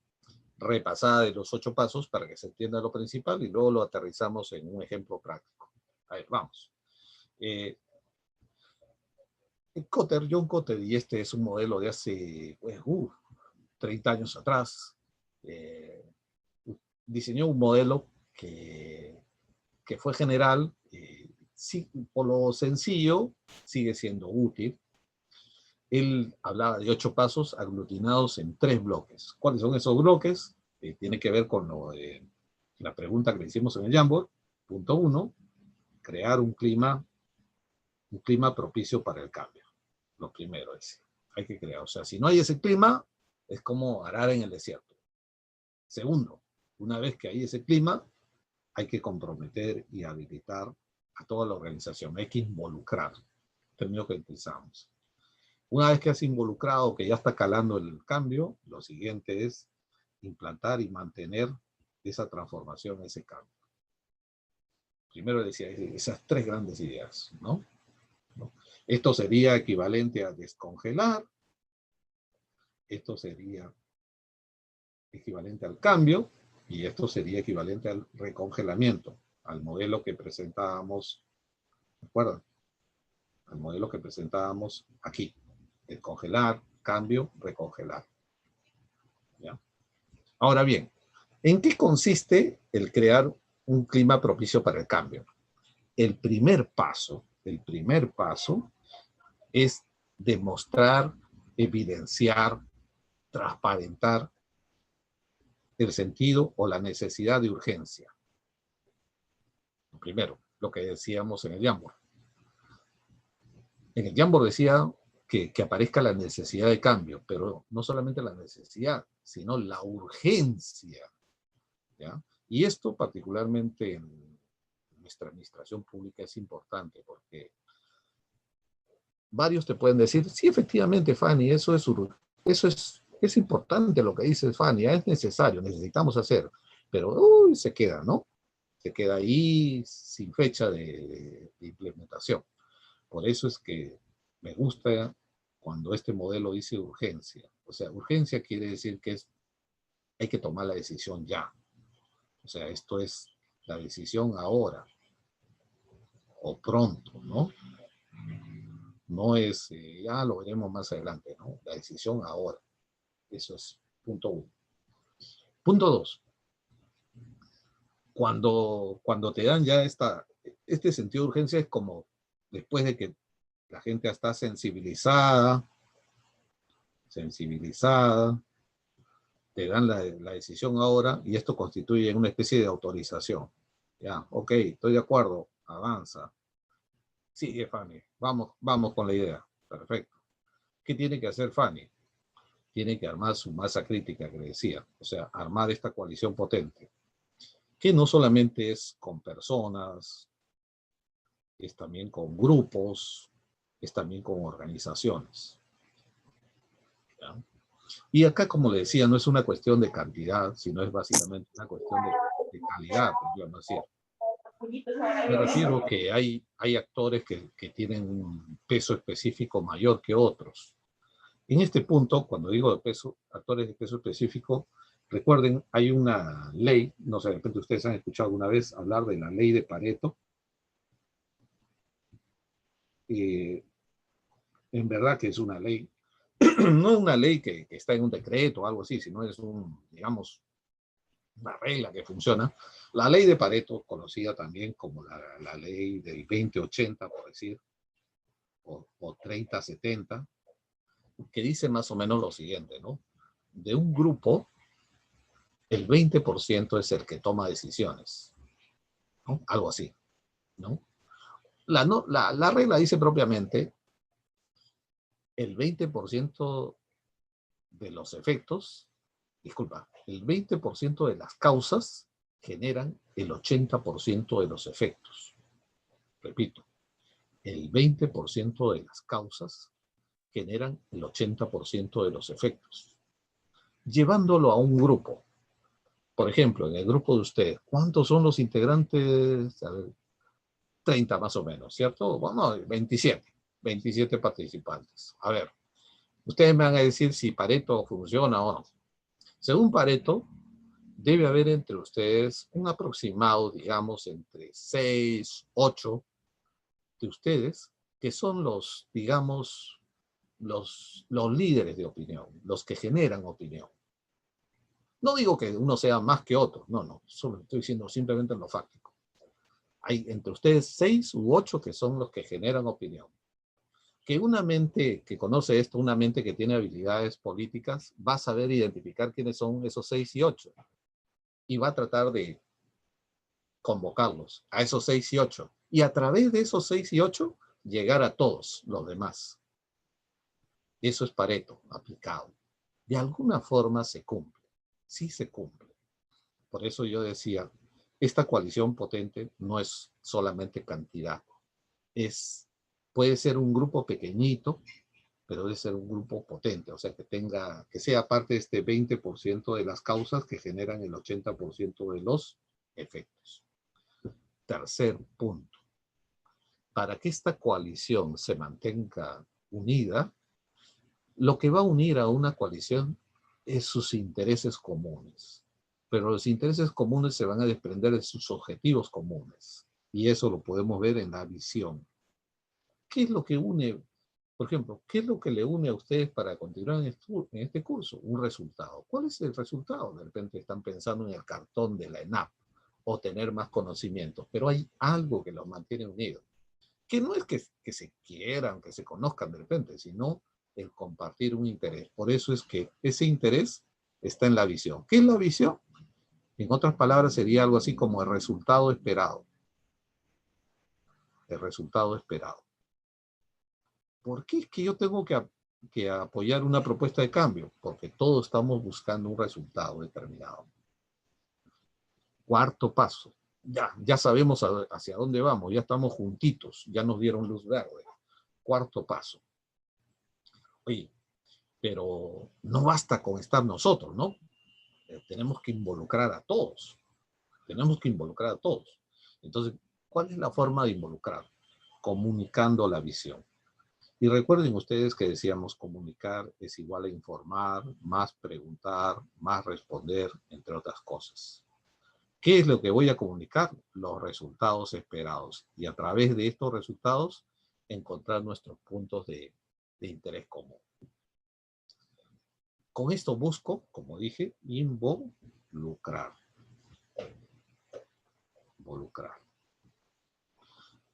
repasada de los 8 pasos para que se entienda lo principal y luego lo aterrizamos en un ejemplo práctico. A ver, vamos. John Kotter, y este es un modelo de hace 30 años atrás, diseñó un modelo que fue general, sí, por lo sencillo, sigue siendo útil. Él hablaba de 8 pasos aglutinados en 3 bloques. ¿Cuáles son esos bloques? Tiene que ver con la pregunta que le hicimos en el Jamboard. Punto 1, crear un clima propicio para el cambio. Lo primero es, hay que crear. O sea, si no hay ese clima, es como arar en el desierto. Segundo, una vez que hay ese clima, hay que comprometer y habilitar a toda la organización. Hay que involucrar. Término que utilizamos. Una vez que has involucrado, que ya está calando el cambio, lo siguiente es implantar y mantener esa transformación, ese cambio. Primero decía esas 3 grandes ideas, ¿no? Esto sería equivalente a descongelar. Esto sería equivalente al cambio. Y esto sería equivalente al recongelamiento, al modelo que presentábamos, ¿de acuerdo? Al modelo que presentábamos aquí. Descongelar, cambio, recongelar. ¿Ya? Ahora bien, ¿en qué consiste el crear un clima propicio para el cambio? El primer paso es demostrar, evidenciar, transparentar el sentido o la necesidad de urgencia. Primero, lo que decíamos en el Jamboard. En el Jamboard decía que aparezca la necesidad de cambio, pero no solamente la necesidad, sino la urgencia. ¿Ya? Y esto particularmente en nuestra administración pública es importante porque varios te pueden decir, sí, efectivamente, Fanny, eso es importante lo que dice Fanny, es necesario, necesitamos hacer, pero se queda, ¿no? Se queda ahí sin fecha de implementación. Por eso es que me gusta cuando este modelo dice urgencia. O sea, urgencia quiere decir que hay que tomar la decisión ya. O sea, esto es la decisión ahora o pronto, ¿no? No es, ya lo veremos más adelante, ¿no? La decisión ahora. Eso es punto 1. Punto 2. Cuando te dan ya este sentido de urgencia es como después de que la gente está sensibilizada, te dan la decisión ahora y esto constituye una especie de autorización. Ya, ok, estoy de acuerdo, avanza. Sigue, Fanny, vamos con la idea. Perfecto. ¿Qué tiene que hacer Fanny? Tiene que armar su masa crítica, que le decía. O sea, armar esta coalición potente. Que no solamente es con personas, es también con grupos, es también con organizaciones. ¿Ya? Y acá, como le decía, no es una cuestión de cantidad, sino es básicamente una cuestión de calidad, podríamos decir. Me refiero que hay actores que tienen un peso específico mayor que otros. En este punto, cuando digo de actores de peso específico, recuerden, hay una ley, no sé, de repente ustedes han escuchado alguna vez hablar de la ley de Pareto. En verdad que es una ley, no es una ley que está en un decreto o algo así, sino es digamos, una regla que funciona. La ley de Pareto, conocida también como la ley del 20-80, por decir, o 30-70, que dice más o menos lo siguiente, ¿no? De un grupo, el 20% es el que toma decisiones, ¿no? Algo así, ¿no? La regla dice propiamente el 20% de los efectos, el 20% de las causas generan el 80% de los efectos. Repito, el 20% de las causas generan el 80% de los efectos. Llevándolo a un grupo. Por ejemplo, en el grupo de ustedes, ¿cuántos son los integrantes? A ver, 30 más o menos, ¿cierto? Bueno, 27 participantes. A ver, ustedes me van a decir si Pareto funciona o no. Según Pareto, debe haber entre ustedes un aproximado, digamos, entre 6, 8 de ustedes, que son los, digamos, los líderes de opinión, los que generan opinión. No digo que uno sea más que otro, no, solo estoy diciendo simplemente en lo fáctico. Hay entre ustedes 6 u 8 que son los que generan opinión. Que una mente que conoce esto, una mente que tiene habilidades políticas, va a saber identificar quiénes son esos 6 y 8. Y va a tratar de convocarlos a esos 6 y 8. Y a través de esos 6 y 8, llegar a todos los demás. Eso es Pareto aplicado. De alguna forma se cumple. Sí se cumple. Por eso yo decía, esta coalición potente no es solamente cantidad. Puede ser un grupo pequeñito, pero debe ser un grupo potente. O sea, que sea parte de este 20% de las causas que generan el 80% de los efectos. Tercer punto. Para que esta coalición se mantenga unida, lo que va a unir a una coalición es sus intereses comunes. Pero los intereses comunes se van a desprender de sus objetivos comunes. Y eso lo podemos ver en la visión. ¿Qué es lo que une, por ejemplo, qué es lo que le une a ustedes para continuar en este curso? Un resultado. ¿Cuál es el resultado? De repente están pensando en el cartón de la ENAP o tener más conocimientos, pero hay algo que los mantiene unidos. Que no es que se quieran, que se conozcan de repente, sino el compartir un interés. Por eso es que ese interés está en la visión. ¿Qué es la visión? En otras palabras, sería algo así como el resultado esperado. El resultado esperado. ¿Por qué es que yo tengo que apoyar una propuesta de cambio? Porque todos estamos buscando un resultado determinado. Cuarto paso. Ya sabemos hacia dónde vamos, ya estamos juntitos, ya nos dieron luz verde. Cuarto paso. Oye, pero no basta con estar nosotros, ¿no? Tenemos que involucrar a todos. Tenemos que involucrar a todos. Entonces, ¿cuál es la forma de involucrar? Comunicando la visión. Y recuerden ustedes que decíamos comunicar es igual a informar, más preguntar, más responder, entre otras cosas. ¿Qué es lo que voy a comunicar? Los resultados esperados. Y a través de estos resultados, encontrar nuestros puntos de interés común. Con esto busco, como dije, involucrar.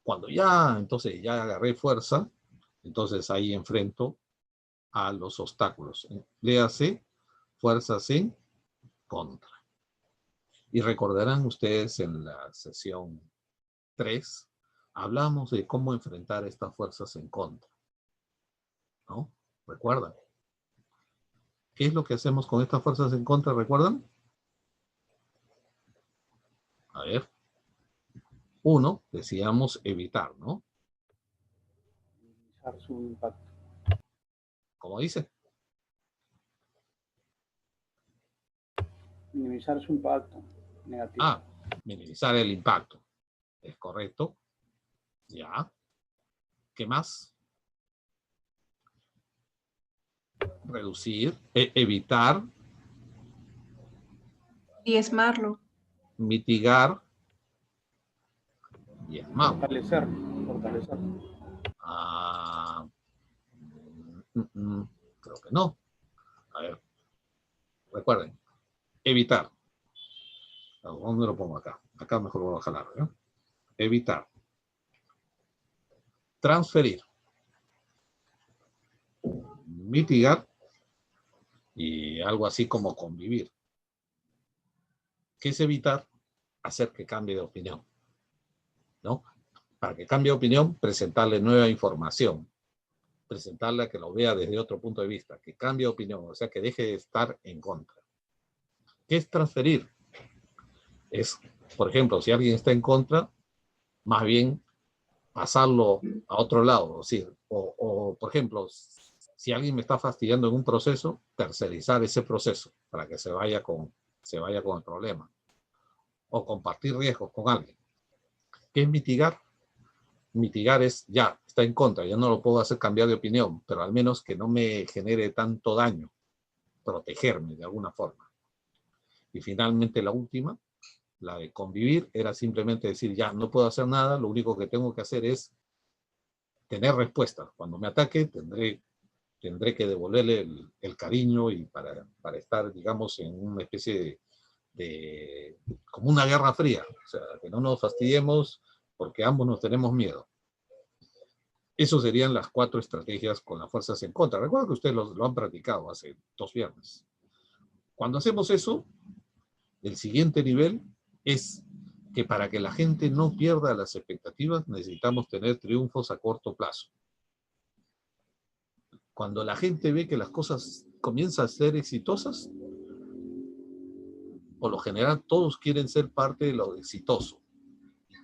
Cuando entonces ya agarré fuerza, entonces ahí enfrento a los obstáculos. Léase fuerzas en contra. Y recordarán ustedes en la sesión 3, hablamos de cómo enfrentar estas fuerzas en contra. ¿No? ¿Recuerdan? ¿Qué es lo que hacemos con estas fuerzas en contra? ¿Recuerdan? A ver. 1, decíamos evitar, ¿no? Minimizar su impacto. ¿Cómo dice? Minimizar su impacto negativo. Minimizar el impacto. ¿Es correcto? Ya. ¿Qué más? Reducir, evitar. Diezmarlo. Mitigar. Diezmar. Fortalecer. Creo que no. A ver. Recuerden. Evitar. ¿Dónde lo pongo acá? Acá mejor lo voy a jalar, ¿no? Evitar. Transferir. Mitigar. Y algo así como convivir. ¿Qué es evitar? Hacer que cambie de opinión. ¿No? Para que cambie de opinión, presentarle nueva información. Presentarle a que lo vea desde otro punto de vista. Que cambie de opinión. O sea, que deje de estar en contra. ¿Qué es transferir? Es, por ejemplo, si alguien está en contra, más bien pasarlo a otro lado. O por ejemplo, si alguien me está fastidiando en un proceso, tercerizar ese proceso para que se vaya con el problema. O compartir riesgos con alguien. ¿Qué es mitigar? mitigar es, ya, está en contra, ya no lo puedo hacer cambiar de opinión, pero al menos que no me genere tanto daño, protegerme de alguna forma. Y finalmente la última, la de convivir, era simplemente decir, ya, no puedo hacer nada, lo único que tengo que hacer es tener respuesta. Cuando me ataque, tendré que devolverle el cariño y para estar, digamos, en una especie como una guerra fría. O sea, que no nos fastidiemos porque ambos nos tenemos miedo. Esas serían las 4 estrategias con las fuerzas en contra. Recuerdo que ustedes lo han practicado hace 2 viernes. Cuando hacemos eso, el siguiente nivel es que para que la gente no pierda las expectativas, necesitamos tener triunfos a corto plazo. Cuando la gente ve que las cosas comienzan a ser exitosas, por lo general todos quieren ser parte de lo exitoso.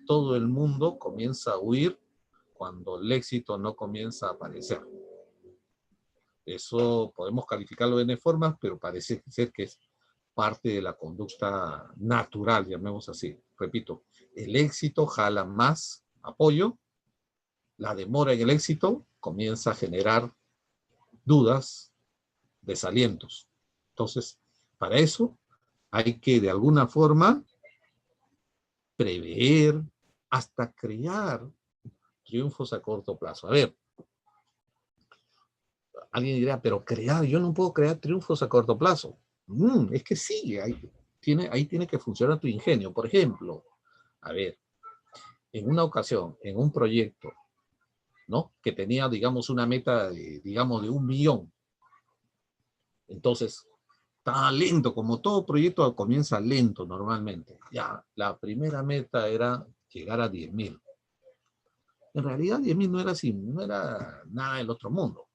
Todo el mundo comienza a huir cuando el éxito no comienza a aparecer. Eso podemos calificarlo de N formas, pero parece ser que es parte de la conducta natural, llamemos así. Repito, el éxito jala más apoyo, la demora en el éxito comienza a generar dudas, desalientos. Entonces, para eso hay que de alguna forma prever, hasta crear triunfos a corto plazo. A ver, alguien dirá, pero yo no puedo crear triunfos a corto plazo. Es que sí, ahí tiene que funcionar tu ingenio. Por ejemplo, a ver, en una ocasión, en un proyecto, ¿no? Que tenía, digamos, una meta de 1 millón. Entonces, estaba lento, como todo proyecto comienza lento normalmente. Ya, la primera meta era llegar a 10.000. En realidad 10.000 no era nada del otro mundo,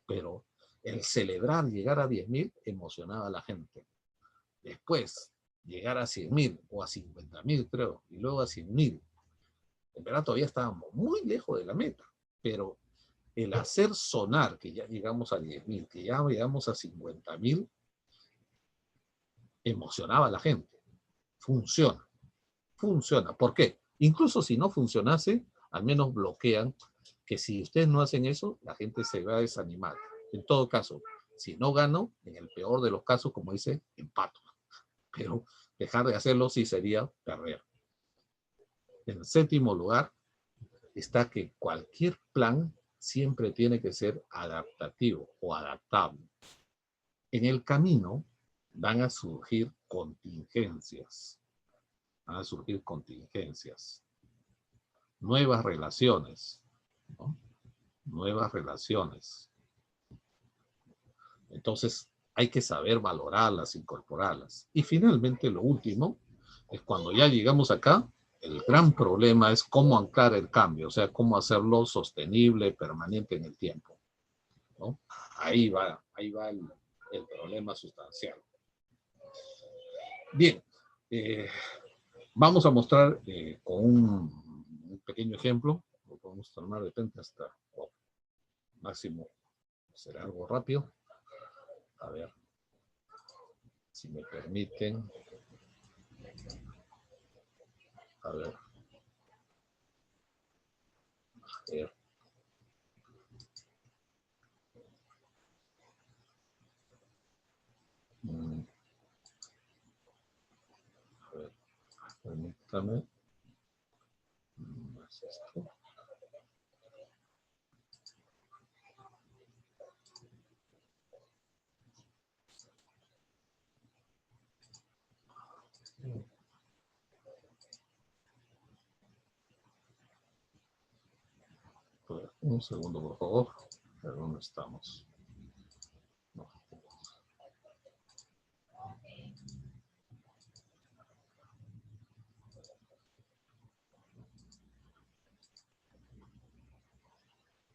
pero el celebrar llegar a 10.000 emocionaba a la gente. Después, llegar a 100.000 o a 50.000 creo, y luego a 100.000. En verdad todavía estábamos muy lejos de la meta, pero el hacer sonar que ya llegamos a 10.000, que ya llegamos a 50.000, emocionaba a la gente. Funciona. ¿Por qué? Incluso si no funcionase, al menos bloquean que si ustedes no hacen eso, la gente se va a desanimar. En todo caso, si no gano, en el peor de los casos, como dice, empato. Pero dejar de hacerlo sí sería perder. En el 7º lugar está que cualquier plan siempre tiene que ser adaptativo o adaptable. En el camino van a surgir contingencias. Nuevas relaciones, ¿no? Nuevas relaciones. Entonces, hay que saber valorarlas, incorporarlas. Y finalmente, lo último, es cuando ya llegamos acá, el gran problema es cómo anclar el cambio, o sea, cómo hacerlo sostenible, permanente en el tiempo, ¿no? Ahí va el problema sustancial. Bien, vamos a mostrar con un pequeño ejemplo, lo podemos tomar de repente hasta máximo, será algo rápido. A ver, si me permiten. A ver. A ver, permítame. ¿Es esto? Un segundo, por favor. A ver dónde estamos. No.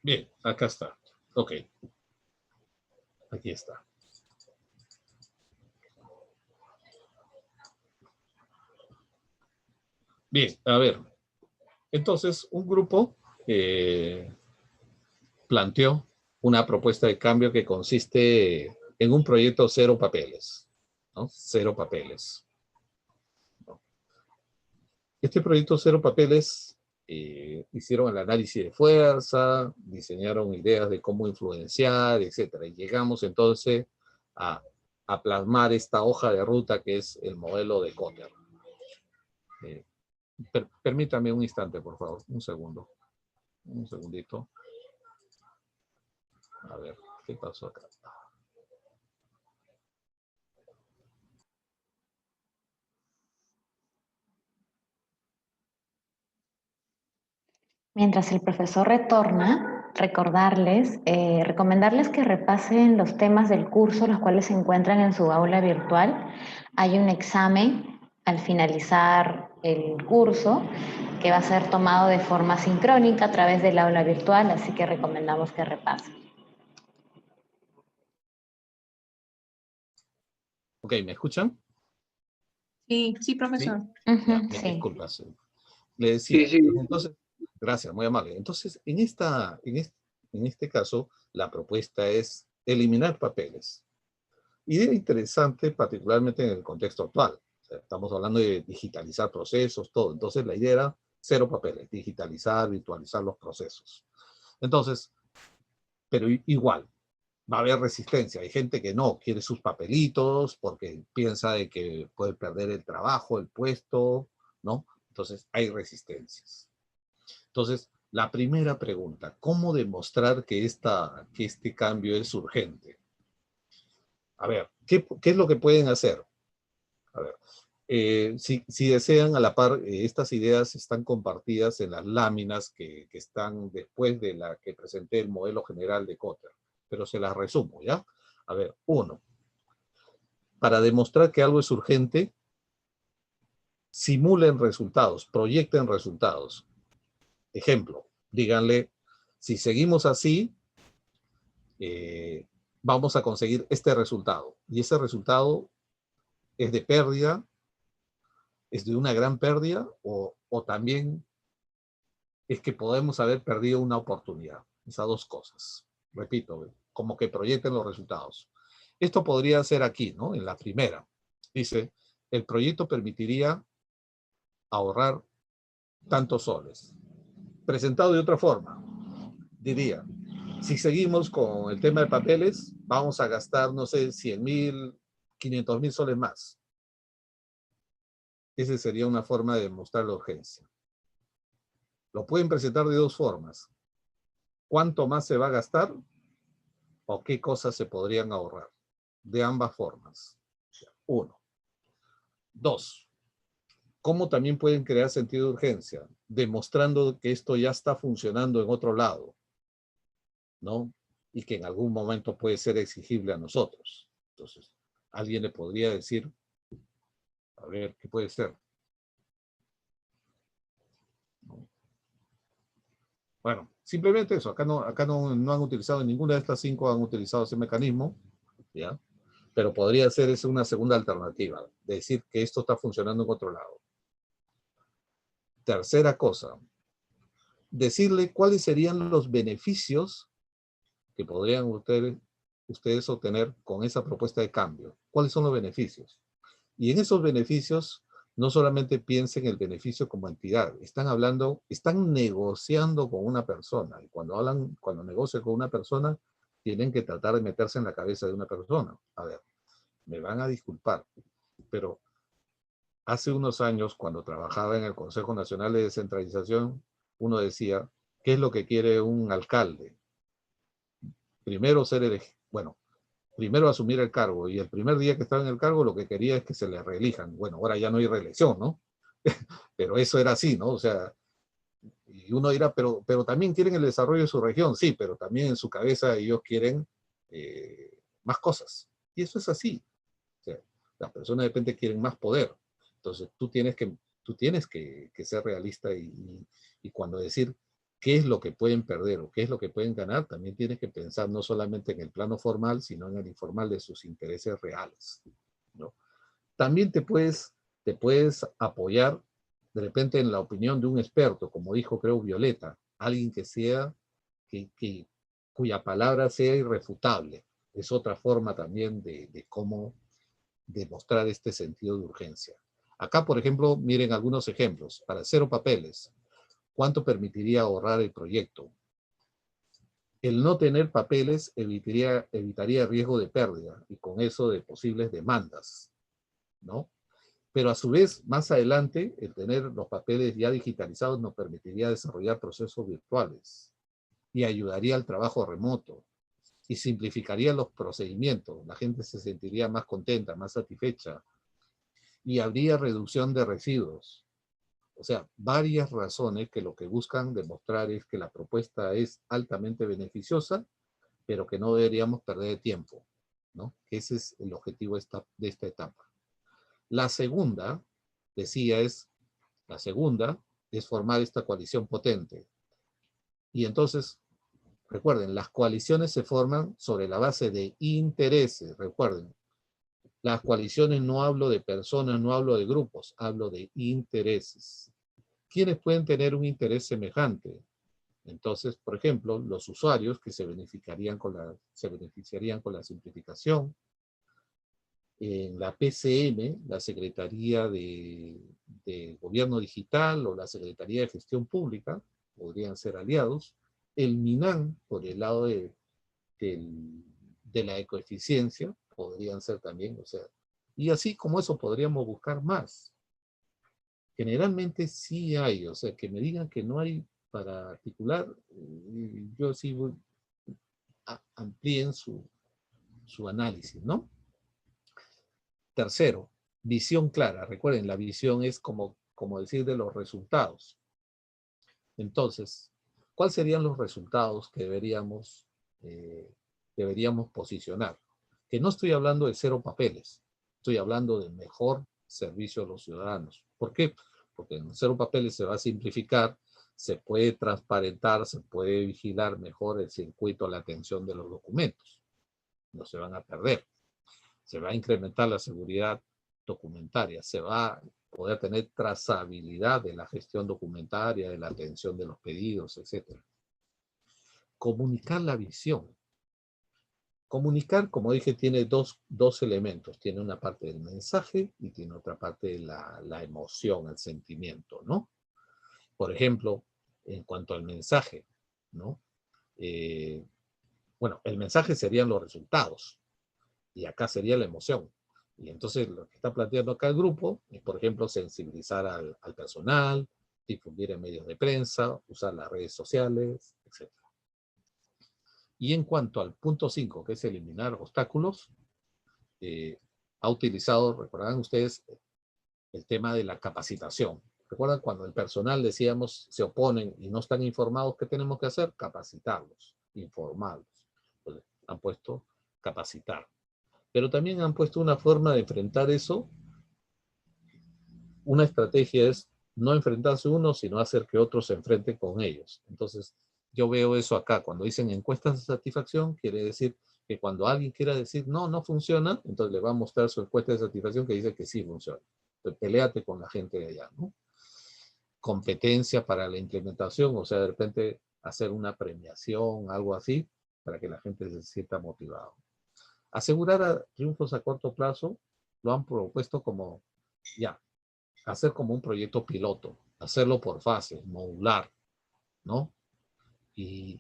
Bien, acá está. Ok. Aquí está. Bien, a ver. Entonces, un grupo planteó una propuesta de cambio que consiste en un proyecto 0 papeles, ¿no? 0 papeles. ¿No? Este proyecto 0 papeles hicieron el análisis de fuerza, diseñaron ideas de cómo influenciar, etc. Y llegamos entonces a plasmar esta hoja de ruta que es el modelo de Kotter. Permítame un instante, por favor, un segundo. Un segundito. A ver, ¿qué pasó acá? Mientras el profesor retorna, recomendarles que repasen los temas del curso, los cuales se encuentran en su aula virtual. Hay un examen al finalizar el curso que va a ser tomado de forma sincrónica a través del aula virtual, así que recomendamos que repasen. Ok, ¿me escuchan? Sí, sí, profesor. ¿Sí? Ujú, Ya, sí. disculpas. Le decía, Sí, sí. entonces, gracias, muy amable. Entonces, en este caso, la propuesta es eliminar papeles. Idea interesante, particularmente en el contexto actual. O sea, estamos hablando de digitalizar procesos, todo. Entonces, la idea era cero papeles, digitalizar, virtualizar los procesos. Entonces, pero igual, va a haber resistencia. Hay gente que no quiere sus papelitos porque piensa de que puede perder el trabajo, el puesto, ¿no? Entonces, hay resistencias. Entonces, la primera pregunta, ¿cómo demostrar que este cambio es urgente? A ver, ¿qué es lo que pueden hacer? A ver, si desean, a la par, estas ideas están compartidas en las láminas que están después de la que presenté el modelo general de Kotter, pero se las resumo, ¿ya? A ver, 1. Para demostrar que algo es urgente, simulen resultados, proyecten resultados. Ejemplo, díganle, si seguimos así, vamos a conseguir este resultado. Y ese resultado es de pérdida, es de una gran pérdida, o también es que podemos haber perdido una oportunidad. Esas dos cosas. Repito, como que proyecten los resultados. Esto podría ser aquí, ¿no? En la primera. Dice, el proyecto permitiría ahorrar tantos soles. Presentado de otra forma, diría, si seguimos con el tema de papeles, vamos a gastar, no sé, 100.000, 500.000 soles más. Esa sería una forma de demostrar la urgencia. Lo pueden presentar de dos formas. ¿Cuánto más se va a gastar? ¿O qué cosas se podrían ahorrar? De ambas formas. 1. 2. ¿Cómo también pueden crear sentido de urgencia? Demostrando que esto ya está funcionando en otro lado, ¿no? Y que en algún momento puede ser exigible a nosotros. Entonces, alguien le podría decir, a ver, ¿qué puede ser? Bueno, simplemente eso. Acá no han utilizado, ninguna de estas 5 han utilizado ese mecanismo, ¿ya? Pero podría ser esa una segunda alternativa, de decir que esto está funcionando en otro lado. Tercera cosa, decirle cuáles serían los beneficios que podrían ustedes obtener con esa propuesta de cambio. ¿Cuáles son los beneficios? Y en esos beneficios, no solamente piensen el beneficio como entidad, están negociando con una persona. Y cuando negocian con una persona, tienen que tratar de meterse en la cabeza de una persona. A ver, me van a disculpar, pero hace unos años, cuando trabajaba en el Consejo Nacional de Descentralización, uno decía, ¿qué es lo que quiere un alcalde? Primero primero asumir el cargo, y el primer día que estaba en el cargo lo que quería es que se le reelijan. Bueno, ahora ya no hay reelección, ¿no? Pero eso era así, ¿no? O sea, y uno dirá, pero también quieren el desarrollo de su región, sí, pero también en su cabeza ellos quieren más cosas. Y eso es así. O sea, las personas de repente quieren más poder. Entonces tú tienes que ser realista y cuando decir qué es lo que pueden perder o qué es lo que pueden ganar, también tienes que pensar no solamente en el plano formal, sino en el informal de sus intereses reales, ¿no? También te puedes apoyar de repente en la opinión de un experto, como dijo creo Violeta, alguien cuya palabra sea irrefutable. Es otra forma también de cómo demostrar este sentido de urgencia. Acá, por ejemplo, miren algunos ejemplos. Para cero papeles, ¿Cuánto permitiría ahorrar el proyecto? El no tener papeles evitaría riesgo de pérdida y con eso de posibles demandas, ¿no? Pero a su vez, más adelante, el tener los papeles ya digitalizados nos permitiría desarrollar procesos virtuales y ayudaría al trabajo remoto y simplificaría los procedimientos. La gente se sentiría más contenta, más satisfecha y habría reducción de residuos. O sea, varias razones que lo que buscan demostrar es que la propuesta es altamente beneficiosa, pero que no deberíamos perder tiempo, ¿no? Ese es el objetivo de esta etapa. La segunda es formar esta coalición potente. Y entonces, recuerden, las coaliciones se forman sobre la base de intereses, recuerden. Las coaliciones no hablo de personas, no hablo de grupos, hablo de intereses. ¿Quiénes pueden tener un interés semejante? Entonces, por ejemplo, los usuarios que se beneficiarían con la simplificación. En la PCM, la Secretaría de Gobierno Digital o la Secretaría de Gestión Pública, podrían ser aliados. El MINAN, por el lado de la ecoeficiencia, podrían ser también, o sea, y así como eso podríamos buscar más. Generalmente sí hay, o sea, que me digan que no hay para articular, yo sí voy, amplíen su análisis, ¿no? Tercero, visión clara. Recuerden, la visión es como decir de los resultados. Entonces, ¿cuáles serían los resultados que deberíamos posicionar? Que no estoy hablando de cero papeles, estoy hablando de mejor servicio a los ciudadanos. ¿Por qué? Porque en cero papeles se va a simplificar, se puede transparentar, se puede vigilar mejor el circuito a la atención de los documentos. No se van a perder. Se va a incrementar la seguridad documentaria, se va a poder tener trazabilidad de la gestión documentaria, de la atención de los pedidos, etc. Comunicar la visión. Comunicar, como dije, tiene dos elementos. Tiene una parte del mensaje y tiene otra parte de la emoción, el sentimiento, ¿no? Por ejemplo, en cuanto al mensaje, ¿no? Bueno, el mensaje serían los resultados. Y acá sería la emoción. Y entonces lo que está planteando acá el grupo es, por ejemplo, sensibilizar al personal, difundir en medios de prensa, usar las redes sociales, etc. Y en cuanto al punto 5, que es eliminar obstáculos, ha utilizado, recordarán ustedes, el tema de la capacitación. ¿Recuerdan cuando el personal, decíamos, se oponen y no están informados? ¿Qué tenemos que hacer? Capacitarlos, informarlos. Entonces, han puesto capacitar. Pero también han puesto una forma de enfrentar eso. Una estrategia es no enfrentarse uno, sino hacer que otros se enfrenten con ellos. Entonces, yo veo eso acá. Cuando dicen encuestas de satisfacción, quiere decir que cuando alguien quiera decir no, no funciona, entonces le va a mostrar su encuesta de satisfacción que dice que sí funciona. Entonces, peléate con la gente de allá, ¿no? Competencia para la implementación, o sea, de repente hacer una premiación, algo así, para que la gente se sienta motivada. Asegurar triunfos a corto plazo lo han propuesto como, ya, hacer como un proyecto piloto, hacerlo por fases, modular, ¿no? Y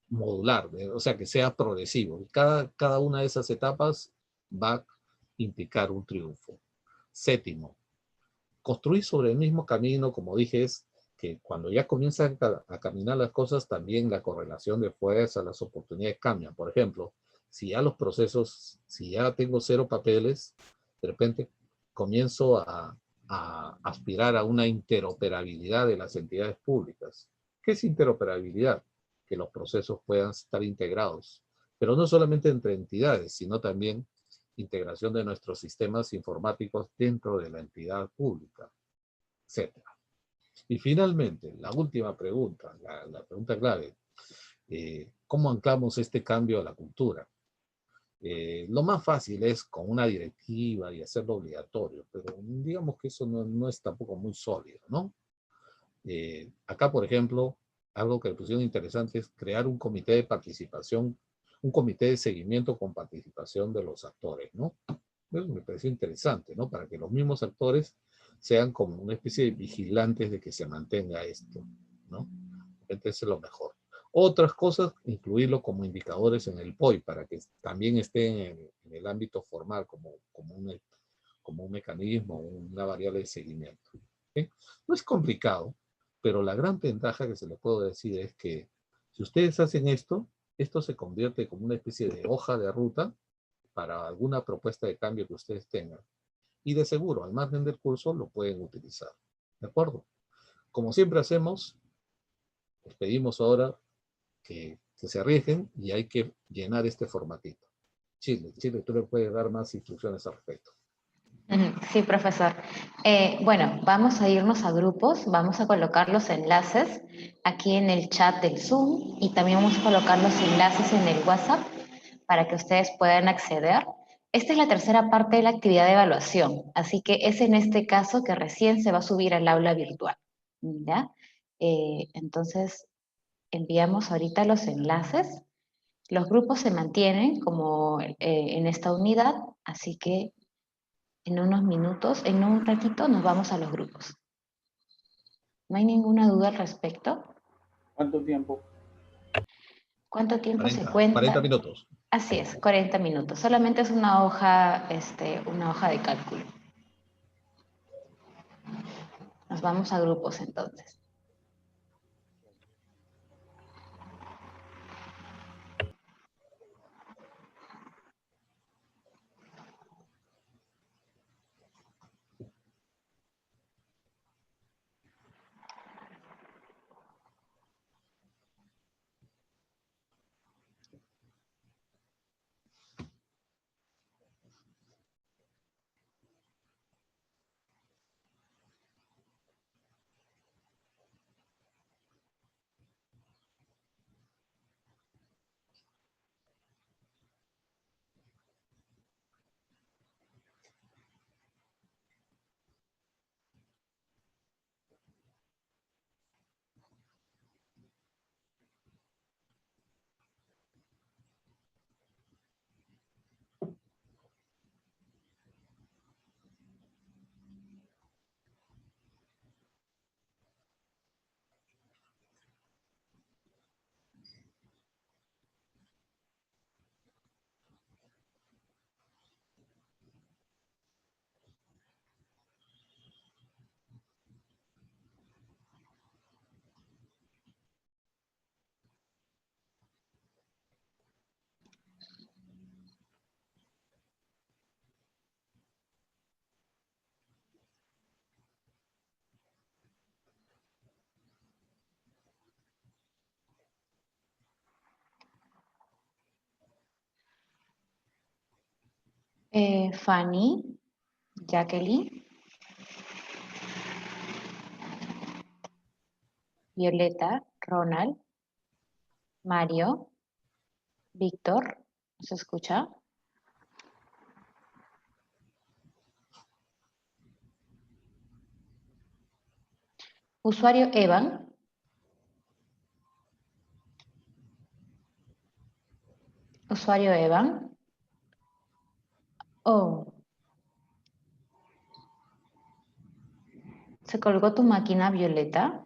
modular, o sea, que sea progresivo. Cada una de esas etapas va a implicar un triunfo. Séptimo, construir sobre el mismo camino, como dije, es que cuando ya comienzan a caminar las cosas, también la correlación de fuerza, las oportunidades cambian. Por ejemplo, si ya los procesos, si ya tengo cero papeles, de repente comienzo a aspirar a una interoperabilidad de las entidades públicas. ¿Qué es interoperabilidad? Que los procesos puedan estar integrados, pero no solamente entre entidades, sino también integración de nuestros sistemas informáticos dentro de la entidad pública, etc. Y finalmente, la última pregunta, la pregunta clave, ¿cómo anclamos este cambio a la cultura? Lo más fácil es con una directiva y hacerlo obligatorio, pero digamos que eso no es tampoco muy sólido, ¿no? Acá, por ejemplo, algo que le pusieron interesante es crear un comité de participación, un comité de seguimiento con participación de los actores, ¿no? Eso me pareció interesante, ¿no? Para que los mismos actores sean como una especie de vigilantes de que se mantenga esto, ¿no? Entonces es lo mejor. Otras cosas, incluirlo como indicadores en el POI, para que también estén en el ámbito formal, como un mecanismo, una variable de seguimiento. ¿Sí? No es complicado, pero la gran ventaja que se le puedo decir es que si ustedes hacen esto, esto se convierte como una especie de hoja de ruta para alguna propuesta de cambio que ustedes tengan. Y de seguro, al margen del curso, lo pueden utilizar. ¿De acuerdo? Como siempre hacemos, les pedimos ahora que se arriesguen y hay que llenar este formatito. Chile, tú le puedes dar más instrucciones al respecto. Sí, profesor. Bueno, vamos a irnos a grupos, vamos a colocar los enlaces aquí en el chat del Zoom y también vamos a colocar los enlaces en el WhatsApp para que ustedes puedan acceder. Esta es la tercera parte de la actividad de evaluación, así que es en este caso que recién se va a subir al aula virtual. ¿Ya? Entonces, enviamos ahorita los enlaces. Los grupos se mantienen como en esta unidad, así que en unos minutos, en un ratito, nos vamos a los grupos. ¿No hay ninguna duda al respecto? ¿Cuánto tiempo? ¿Cuánto tiempo 40, se cuenta? 40 minutos. Así es, 40 minutos. Solamente es una hoja de cálculo. Nos vamos a grupos entonces. Fanny, Jacqueline, Violeta, Ronald, Mario, Víctor, ¿se escucha? Usuario Evan. Usuario Evan. Oh. ¿Se colgó tu máquina, Violeta?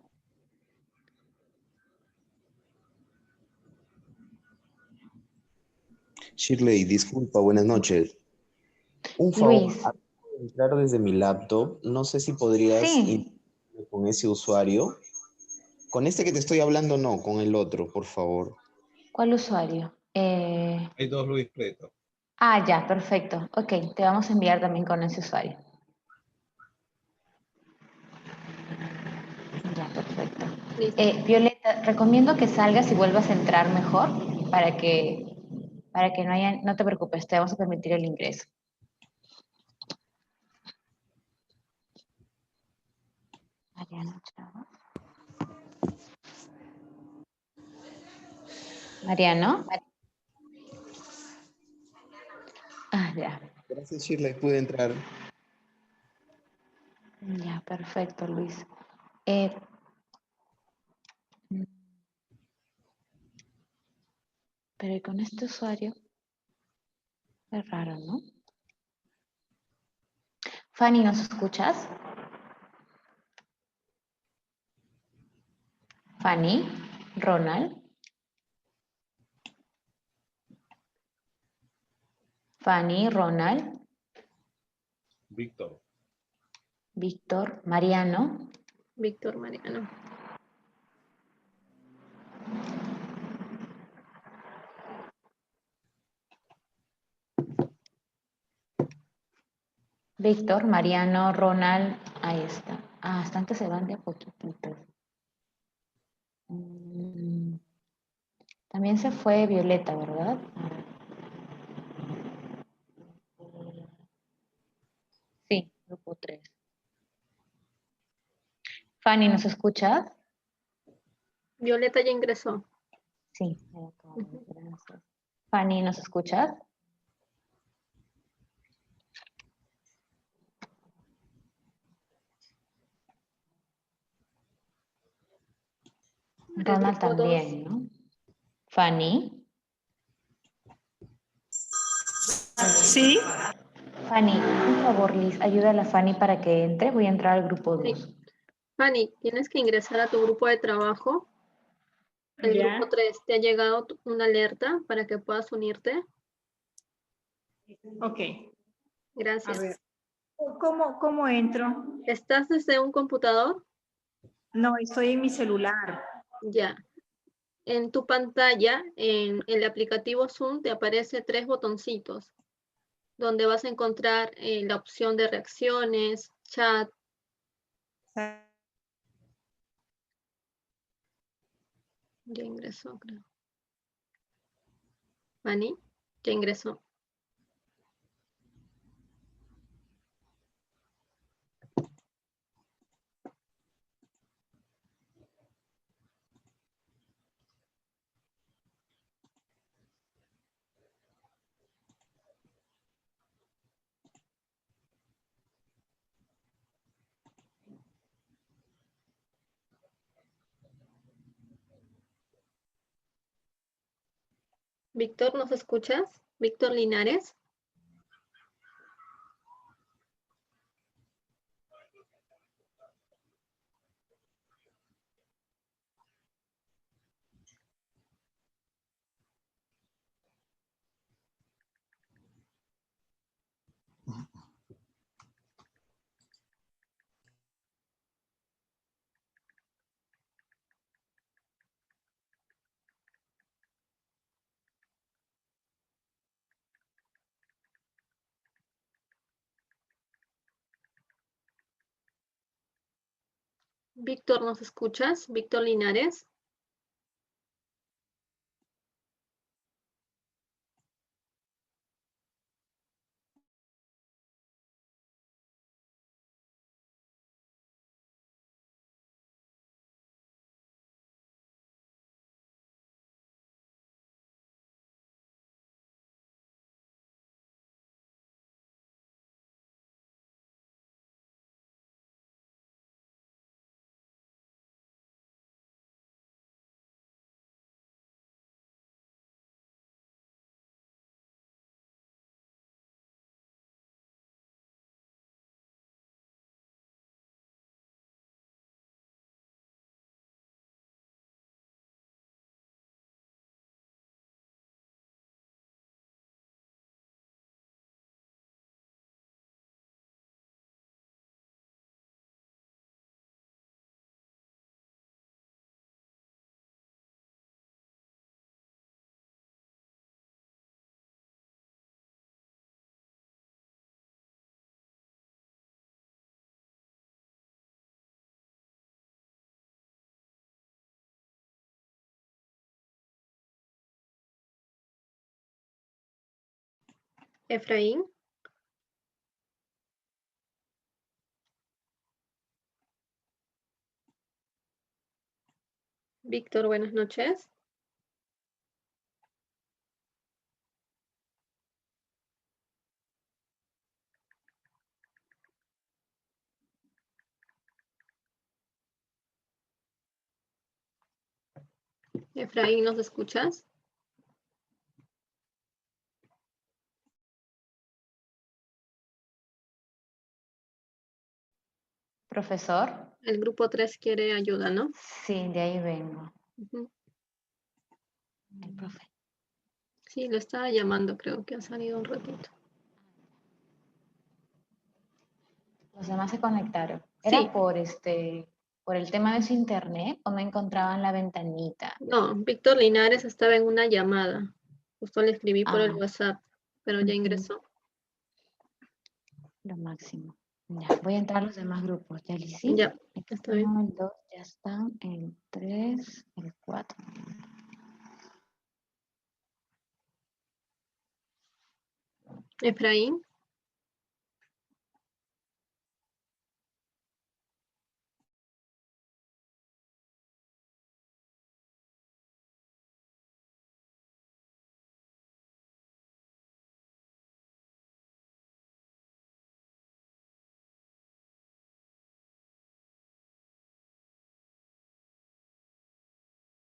Shirley, disculpa, buenas noches. Un favor, Luis. acabo de entrar desde mi laptop. No sé si podrías Sí. con ese usuario. Con este que te estoy hablando, no, con el otro, por favor. ¿Cuál usuario? Hay dos Luis Preto. Ah, ya, perfecto. Ok, te vamos a enviar también con ese usuario. Ya, perfecto. Violeta, recomiendo que salgas y vuelvas a entrar mejor para que no te preocupes, te vamos a permitir el ingreso. Mariano, chao. Mariano. Ah, ya. Gracias, Shirley, pude entrar. Ya, perfecto, Luis. Pero con este usuario es raro, ¿no? Fanny, ¿nos escuchas? Fanny, Ronald. Fanny, Ronald. Víctor. Víctor, Mariano. Víctor, Mariano. Víctor, Mariano, Ronald, ahí está. Ah, bastante se van de a poquititos. También se fue Violeta, ¿verdad? Sí, grupo 3. Fanny, ¿nos escuchas? Violeta ya ingresó. Sí, gracias. Fanny, ¿nos escuchas? Ronald grupo también, ¿no? Fanny. Sí. Fanny, por favor, Liz, ayuda a la Fanny para que entre. Voy a entrar al grupo 2. Sí. Fanny, tienes que ingresar a tu grupo de trabajo. El Ya. grupo 3, ¿te ha llegado una alerta para que puedas unirte? Ok. Gracias. A ver. ¿Cómo entro? ¿Estás desde un computador? No, estoy en mi celular. Ya. En tu pantalla, en el aplicativo Zoom, te aparece 3 botoncitos, donde vas a encontrar la opción de reacciones, chat. Ya ingresó, creo. Fanny, ya ingresó. Víctor, ¿nos escuchas? Víctor Linares. Víctor, ¿nos escuchas? Víctor Linares. Efraín. Víctor, buenas noches. Efraín, ¿nos escuchas? Profesor. el grupo 3 quiere ayuda, ¿no? Sí, de ahí vengo. Ujú. El profe. Sí, lo estaba llamando, creo que ha salido un ratito. Los demás se conectaron. ¿Era Sí. por el tema de su internet o no encontraban la ventanita? No, Víctor Linares estaba en una llamada. Justo le escribí por el Ah. WhatsApp, pero ya ingresó. Lo máximo. Ya, voy a entrar a los demás grupos. ¿Ya, Lizy? Ya, está bien. El 2 ya están, el 3, el 4. Efraín.